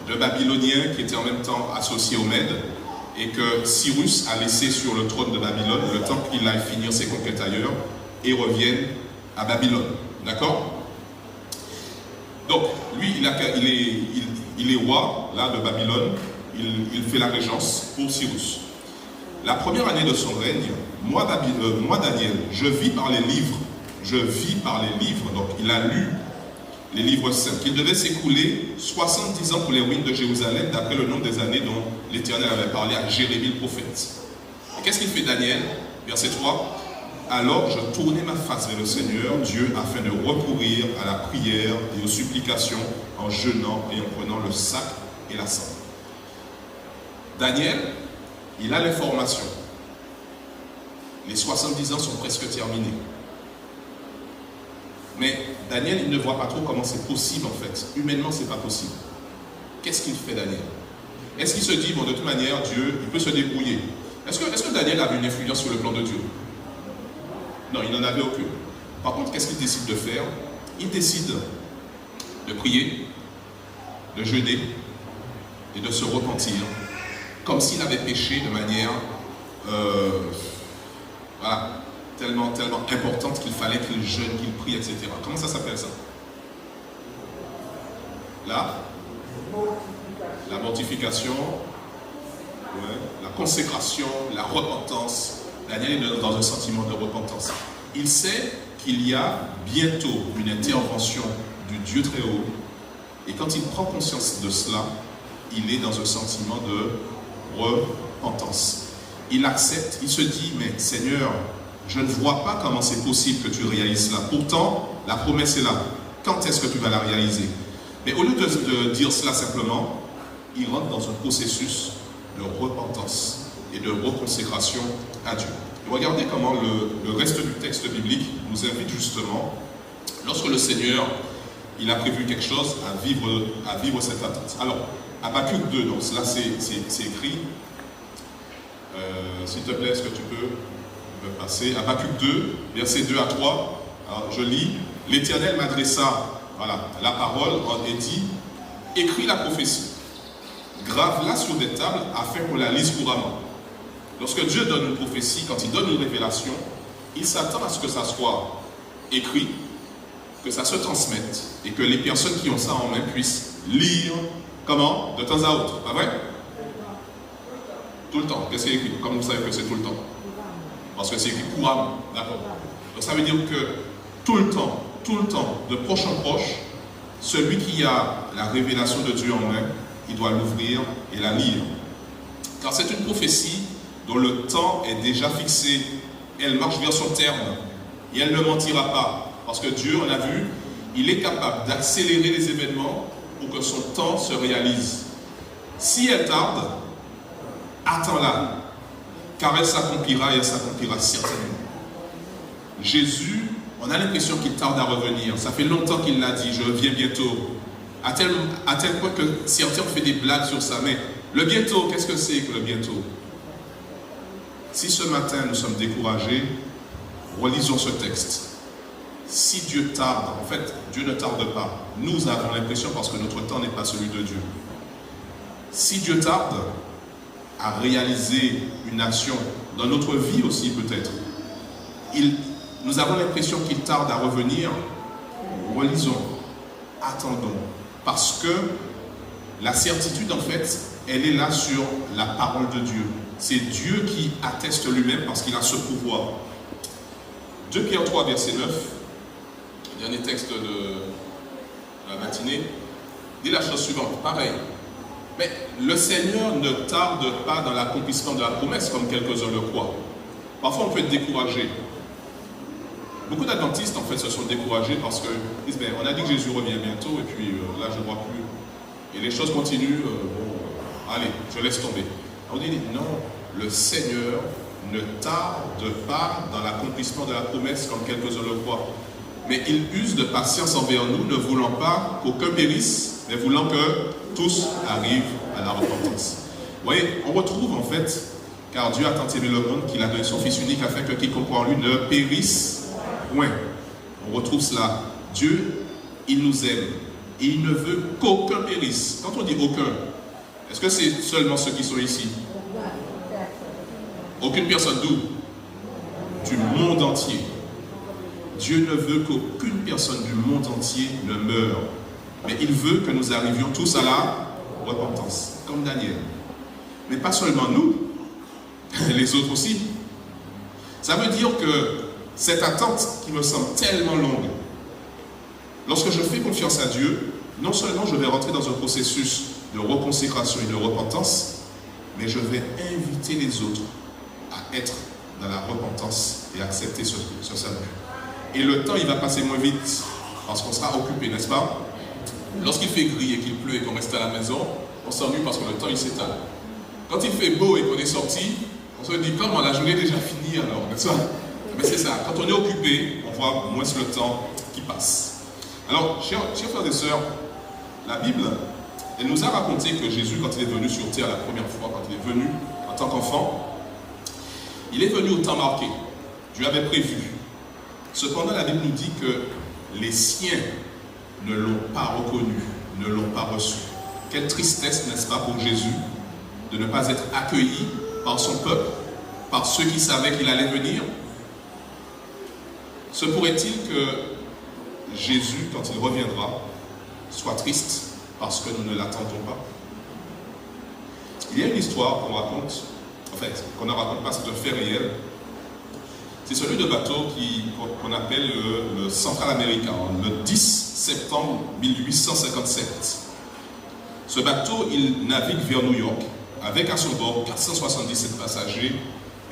de Babyloniens qui étaient en même temps associés aux Mèdes, et que Cyrus a laissé sur le trône de Babylone le temps qu'il aille finir ses conquêtes ailleurs et revienne à Babylone. D'accord? Donc, lui, il est roi, là, de Babylone. Il fait la régence pour Cyrus. La première année de son règne, moi Daniel, je vis par les livres. Donc, il a lu les livres saints, qu'il devait s'écouler 70 ans pour les ruines de Jérusalem, d'après le nombre des années dont l'Éternel avait parlé à Jérémie le prophète. Et qu'est-ce qu'il fait Daniel? Verset 3. Alors je tournai ma face vers le Seigneur, Dieu, afin de recourir à la prière et aux supplications, en jeûnant et en prenant le sac et la cendre. Daniel, il a l'information. Les 70 ans sont presque terminés. Mais Daniel, il ne voit pas trop comment c'est possible en fait. Humainement, c'est pas possible. Qu'est-ce qu'il fait Daniel? Est-ce qu'il se dit, bon, de toute manière, Dieu, il peut se débrouiller? Est-ce que Daniel avait une influence sur le plan de Dieu? Non, il n'en avait aucune. Par contre, qu'est-ce qu'il décide de faire? Il décide de prier, de jeûner et de se repentir, comme s'il avait péché de manière tellement importante qu'il fallait qu'il jeûne, qu'il prie, etc. Comment ça s'appelle ça? La mortification, la consécration, la repentance. Daniel est dans un sentiment de repentance. Il sait qu'il y a bientôt une intervention du Dieu très haut, et quand il prend conscience de cela, il est dans un sentiment de repentance. Il accepte, il se dit, mais Seigneur, je ne vois pas comment c'est possible que tu réalises cela. Pourtant, la promesse est là. Quand est-ce que tu vas la réaliser? Mais au lieu de dire cela simplement, il rentre dans un processus de repentance et de reconsécration à Dieu. Et regardez comment le reste du texte biblique nous invite justement, lorsque le Seigneur il a prévu quelque chose, à vivre cette attente. Alors, Habakkuk 2, donc là c'est écrit. S'il te plaît, est-ce que tu peux me passer Habakkuk 2, versets 2 à 3. Alors, je lis. L'Éternel m'adressa la parole et dit, écris la prophétie, grave-la sur des tables afin qu'on la lise couramment. Lorsque Dieu donne une prophétie, quand il donne une révélation, il s'attend à ce que ça soit écrit, que ça se transmette et que les personnes qui ont ça en main puissent lire, comment? De temps à autre, pas vrai? Tout le temps. Qu'est-ce qui est écrit? Comme vous savez que c'est tout le temps? Parce que c'est écrit couramment, d'accord? Donc ça veut dire que tout le temps, de proche en proche, celui qui a la révélation de Dieu en main, il doit l'ouvrir et la lire. Car c'est une prophétie dont le temps est déjà fixé. Elle marche vers son terme et elle ne mentira pas. Parce que Dieu, on a vu, il est capable d'accélérer les événements pour que son temps se réalise. Si elle tarde, attends-la, car elle s'accomplira et elle s'accomplira certainement. Jésus, on a l'impression qu'il tarde à revenir. Ça fait longtemps qu'il l'a dit, je viens bientôt. À tel point que certains ont fait des blagues sur ça. Mais le bientôt, qu'est-ce que c'est que le bientôt? Si ce matin nous sommes découragés, relisons ce texte. Si Dieu tarde, en fait, Dieu ne tarde pas. Nous avons l'impression parce que notre temps n'est pas celui de Dieu. Si Dieu tarde à réaliser une action dans notre vie aussi peut-être, nous avons l'impression qu'il tarde à revenir. Relisons, attendons, parce que la certitude en fait, elle est là sur la parole de Dieu. C'est Dieu qui atteste lui-même parce qu'il a ce pouvoir. 2 Pierre 3, verset 9, dernier texte de la matinée, dit la chose suivante, pareil. Mais le Seigneur ne tarde pas dans l'accomplissement de la promesse comme quelques-uns le croient. Parfois on peut être découragé. Beaucoup d'adventistes en fait se sont découragés parce qu'ils disent ben, on a dit que Jésus revient bientôt et puis là je ne vois plus. Et les choses continuent, allez, je laisse tomber. On dit non, le Seigneur ne tarde pas dans l'accomplissement de la promesse comme quelques-uns le croient. Mais il use de patience envers nous, ne voulant pas qu'aucun périsse, mais voulant que tous arrivent à la repentance. Vous voyez, on retrouve en fait, car Dieu a tant aimé le monde qu'il a donné son Fils unique afin que quiconque croit en lui ne périsse point. On retrouve cela. Dieu, il nous aime et il ne veut qu'aucun périsse. Quand on dit aucun, est-ce que c'est seulement ceux qui sont ici? Aucune personne d'où? Du monde entier. Dieu ne veut qu'aucune personne du monde entier ne meure. Mais il veut que nous arrivions tous à la repentance, comme Daniel. Mais pas seulement nous, les autres aussi. Ça veut dire que cette attente qui me semble tellement longue, lorsque je fais confiance à Dieu, non seulement je vais rentrer dans un processus de reconsécration et de repentance, mais je vais inviter les autres à être dans la repentance et accepter ce salut. Et le temps, il va passer moins vite parce qu'on sera occupé, n'est-ce pas? Lorsqu'il fait gris et qu'il pleut et qu'on reste à la maison, on s'ennuie parce que le temps, il s'étale. Quand il fait beau et qu'on est sorti, on se dit comment la journée est déjà finie alors, n'est-ce pas? Mais c'est ça, quand on est occupé, on voit moins le temps qui passe. Alors, chers frères et sœurs, la Bible, elle nous a raconté que Jésus, quand il est venu sur terre la première fois, quand il est venu en tant qu'enfant, il est venu au temps marqué. Dieu avait prévu. Cependant, la Bible nous dit que les siens ne l'ont pas reconnu, ne l'ont pas reçu. Quelle tristesse, n'est-ce pas, pour Jésus, de ne pas être accueilli par son peuple, par ceux qui savaient qu'il allait venir. Se pourrait-il que Jésus, quand il reviendra, soit triste parce que nous ne l'attendons pas? Il y a une histoire qu'on raconte, en fait, qu'on ne raconte pas, c'est un fait réel. C'est celui de bateau qu'on appelle le Central America, le 10 septembre 1857. Ce bateau, il navigue vers New York, avec à son bord 477 passagers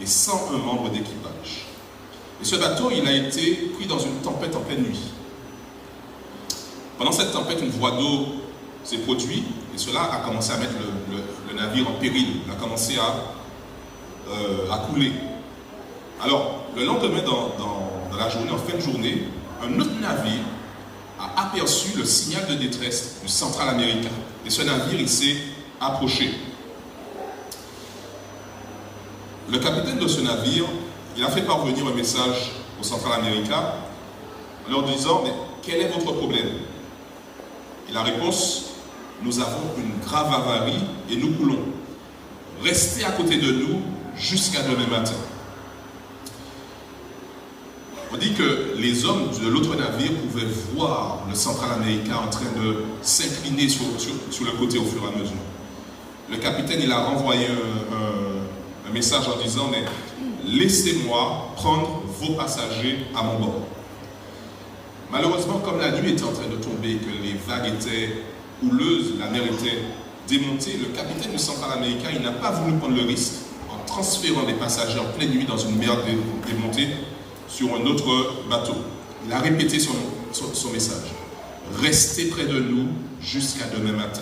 et 101 membres d'équipage. Et ce bateau, il a été pris dans une tempête en pleine nuit. Pendant cette tempête, une voie d'eau s'est produite et cela a commencé à mettre le navire en péril. Il a commencé à couler. Alors, le lendemain, dans la journée, en fin de journée, un autre navire a aperçu le signal de détresse du Central America. Et ce navire, il s'est approché. Le capitaine de ce navire, il a fait parvenir un message au Central America en leur disant, mais quel est votre problème? Et la réponse, nous avons une grave avarie et nous coulons. Restez à côté de nous jusqu'à demain matin. On dit que les hommes de l'autre navire pouvaient voir le Central America en train de s'incliner sur le côté au fur et à mesure. Le capitaine, il a renvoyé un message en disant, mais laissez-moi prendre vos passagers à mon bord. Malheureusement, comme la nuit était en train de tomber, que les vagues étaient houleuses, la mer était démontée, le capitaine du Central America, il n'a pas voulu prendre le risque en transférant des passagers en pleine nuit dans une mer démontée sur un autre bateau. Il a répété son message. Restez près de nous jusqu'à demain matin.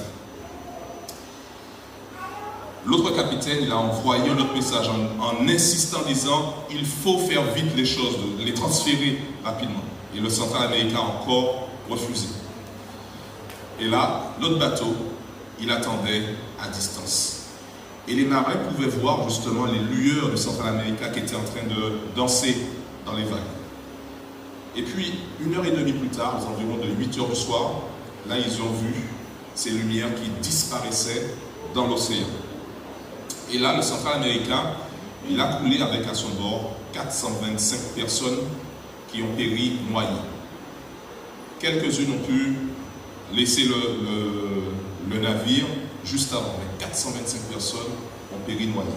L'autre capitaine, il a envoyé un autre message en insistant, disant, il faut faire vite les choses, les transférer rapidement. Et le Central America a encore refusé. Et là, l'autre bateau, il attendait à distance. Et les marins pouvaient voir justement les lueurs du Central America qui étaient en train de danser dans les vagues. Et puis, 1h30 plus tard, aux environs de 8h du soir, là, ils ont vu ces lumières qui disparaissaient dans l'océan. Et là, le Central America, il a coulé avec à son bord 425 personnes qui ont péri noyées. Quelques-unes ont pu laisser le navire juste avant, mais 425 personnes ont péri noyées.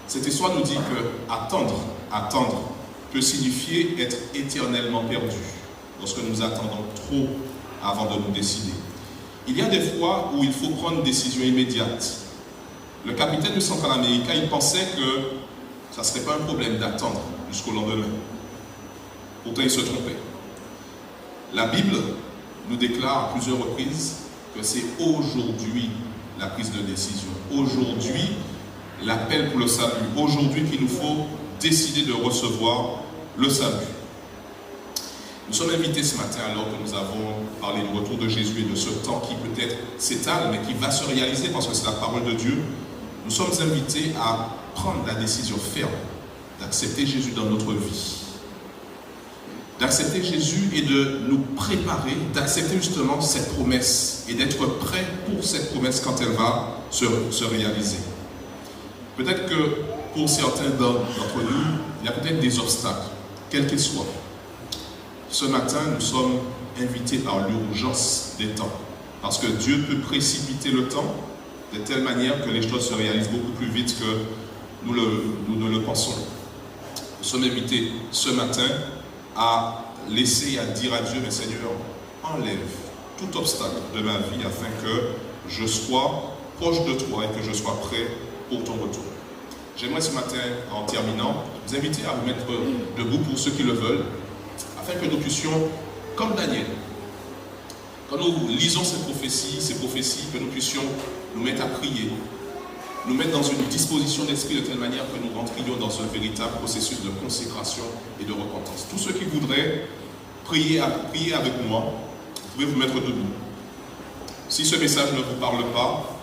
Cette histoire nous dit que attendre peut signifier être éternellement perdu, lorsque nous attendons trop avant de nous décider. Il y a des fois où il faut prendre une décision immédiate. Le capitaine du Central America, il pensait que ça ne serait pas un problème d'attendre jusqu'au lendemain. Pourtant, il se trompait. La Bible nous déclare à plusieurs reprises que c'est aujourd'hui la prise de décision. Aujourd'hui, l'appel pour le salut. Aujourd'hui qu'il nous faut décider de recevoir le salut. Nous sommes invités ce matin, alors que nous avons parlé du retour de Jésus et de ce temps qui peut-être s'étale, mais qui va se réaliser parce que c'est la parole de Dieu. Nous sommes invités à prendre la décision ferme d'accepter Jésus dans notre vie. D'accepter Jésus et de nous préparer, d'accepter justement cette promesse et d'être prêt pour cette promesse quand elle va se réaliser. Peut-être que pour certains d'entre nous, il y a peut-être des obstacles, quels qu'ils soient. Ce matin, nous sommes invités par l'urgence des temps, parce que Dieu peut précipiter le temps de telle manière que les choses se réalisent beaucoup plus vite que nous ne le pensons. Nous sommes invités ce matin à laisser, à dire à Dieu, mais Seigneur, enlève tout obstacle de ma vie afin que je sois proche de toi et que je sois prêt pour ton retour. J'aimerais ce matin, en terminant, vous inviter à vous mettre debout pour ceux qui le veulent, afin que nous puissions, comme Daniel, quand nous lisons ces prophéties, que nous puissions nous mettre à prier, nous mettre dans une disposition d'esprit de telle manière que nous rentrions dans un véritable processus de consécration et de repentance. Tous ceux qui voudraient prier avec moi, vous pouvez vous mettre debout. Si ce message ne vous parle pas,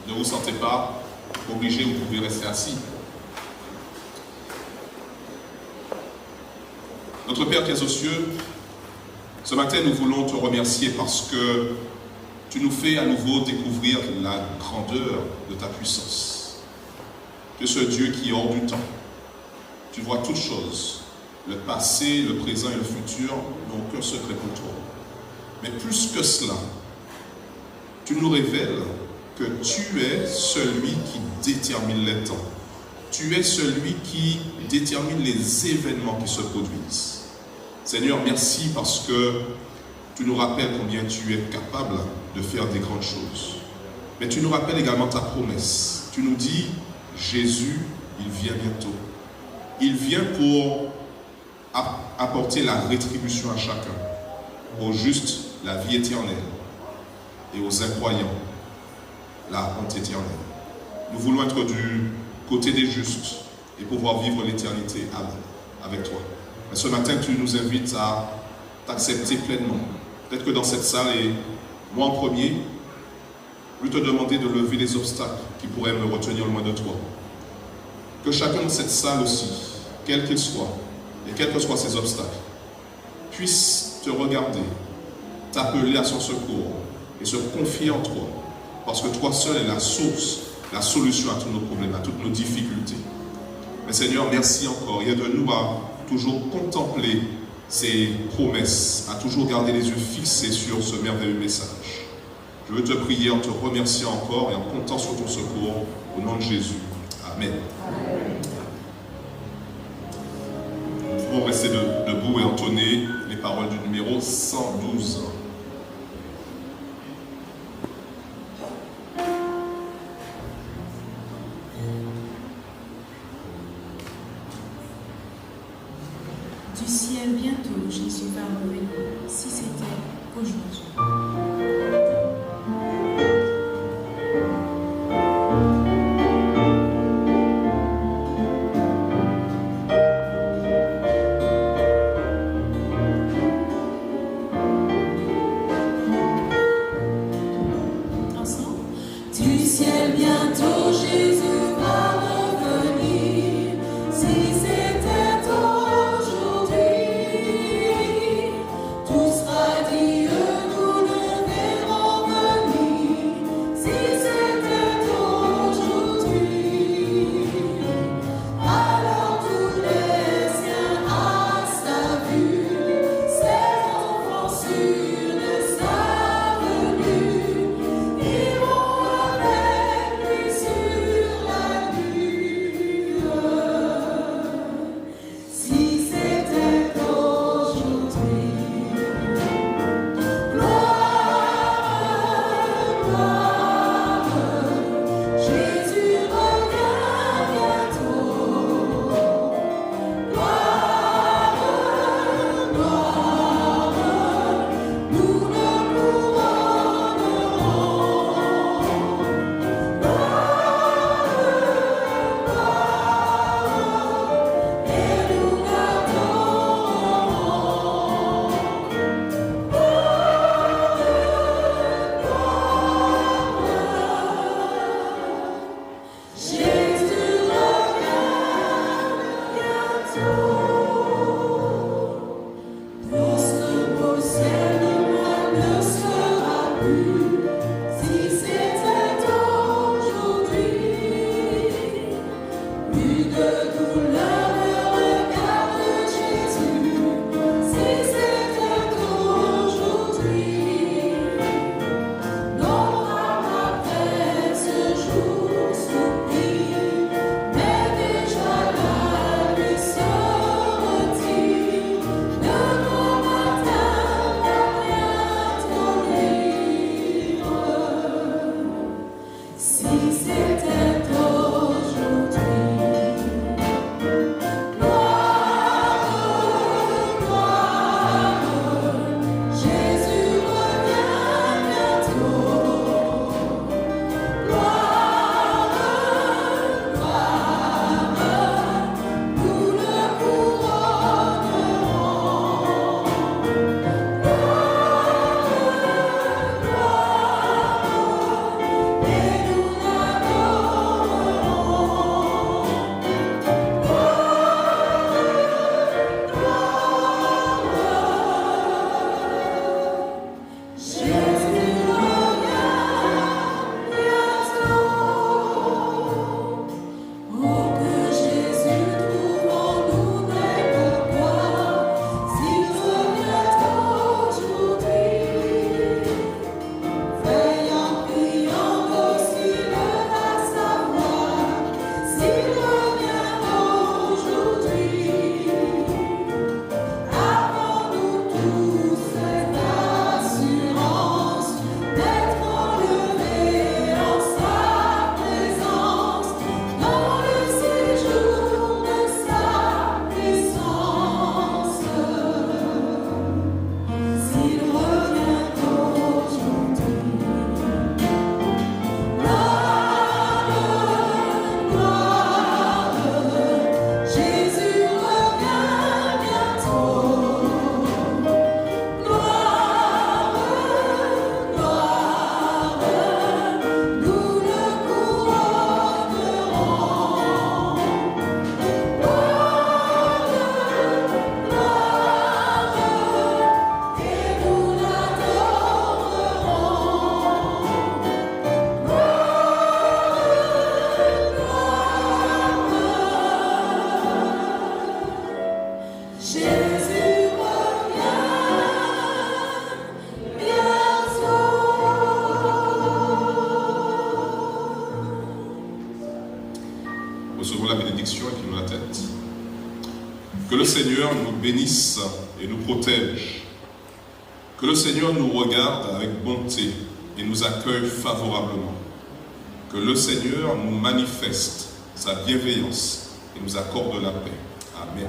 ne vous sentez pas obligé, vous pouvez rester assis. Notre Père qui es aux cieux, ce matin nous voulons te remercier parce que tu nous fais à nouveau découvrir la grandeur de ta puissance. Tu es ce Dieu qui est hors du temps. Tu vois toutes choses. Le passé, le présent et le futur n'ont aucun secret pour toi. Mais plus que cela, tu nous révèles que tu es celui qui détermine les temps. Tu es celui qui détermine les événements qui se produisent. Seigneur, merci parce que tu nous rappelles combien tu es capable de faire des grandes choses. Mais tu nous rappelles également ta promesse. Tu nous dis, Jésus, il vient bientôt. Il vient pour apporter la rétribution à chacun. Aux justes, la vie éternelle. Et aux incroyants, la honte éternelle. Nous voulons être du côté des justes et pouvoir vivre l'éternité avec toi. Mais ce matin, tu nous invites à t'accepter pleinement. Peut-être que dans cette salle, et moi en premier, je veux te demander de lever les obstacles qui pourraient me retenir loin de toi. Que chacun dans cette salle aussi, quel qu'il soit, et quels que soient ces obstacles, puisse te regarder, t'appeler à son secours et se confier en toi. Parce que toi seul es la source, la solution à tous nos problèmes, à toutes nos difficultés. Mais Seigneur, merci encore. Aide-nous à toujours contempler ces promesses, à toujours garder les yeux fixés sur ce merveilleux message. Je veux te prier en te remerciant encore et en comptant sur ton secours, au nom de Jésus. Amen. Nous pouvons rester debout et entonner les paroles du numéro 112. Du ciel bientôt, Jésus va revenir, si c'était aujourd'hui. Seigneur nous bénisse et nous protège. Que le Seigneur nous regarde avec bonté et nous accueille favorablement. Que le Seigneur nous manifeste sa bienveillance et nous accorde la paix. Amen.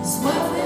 Soit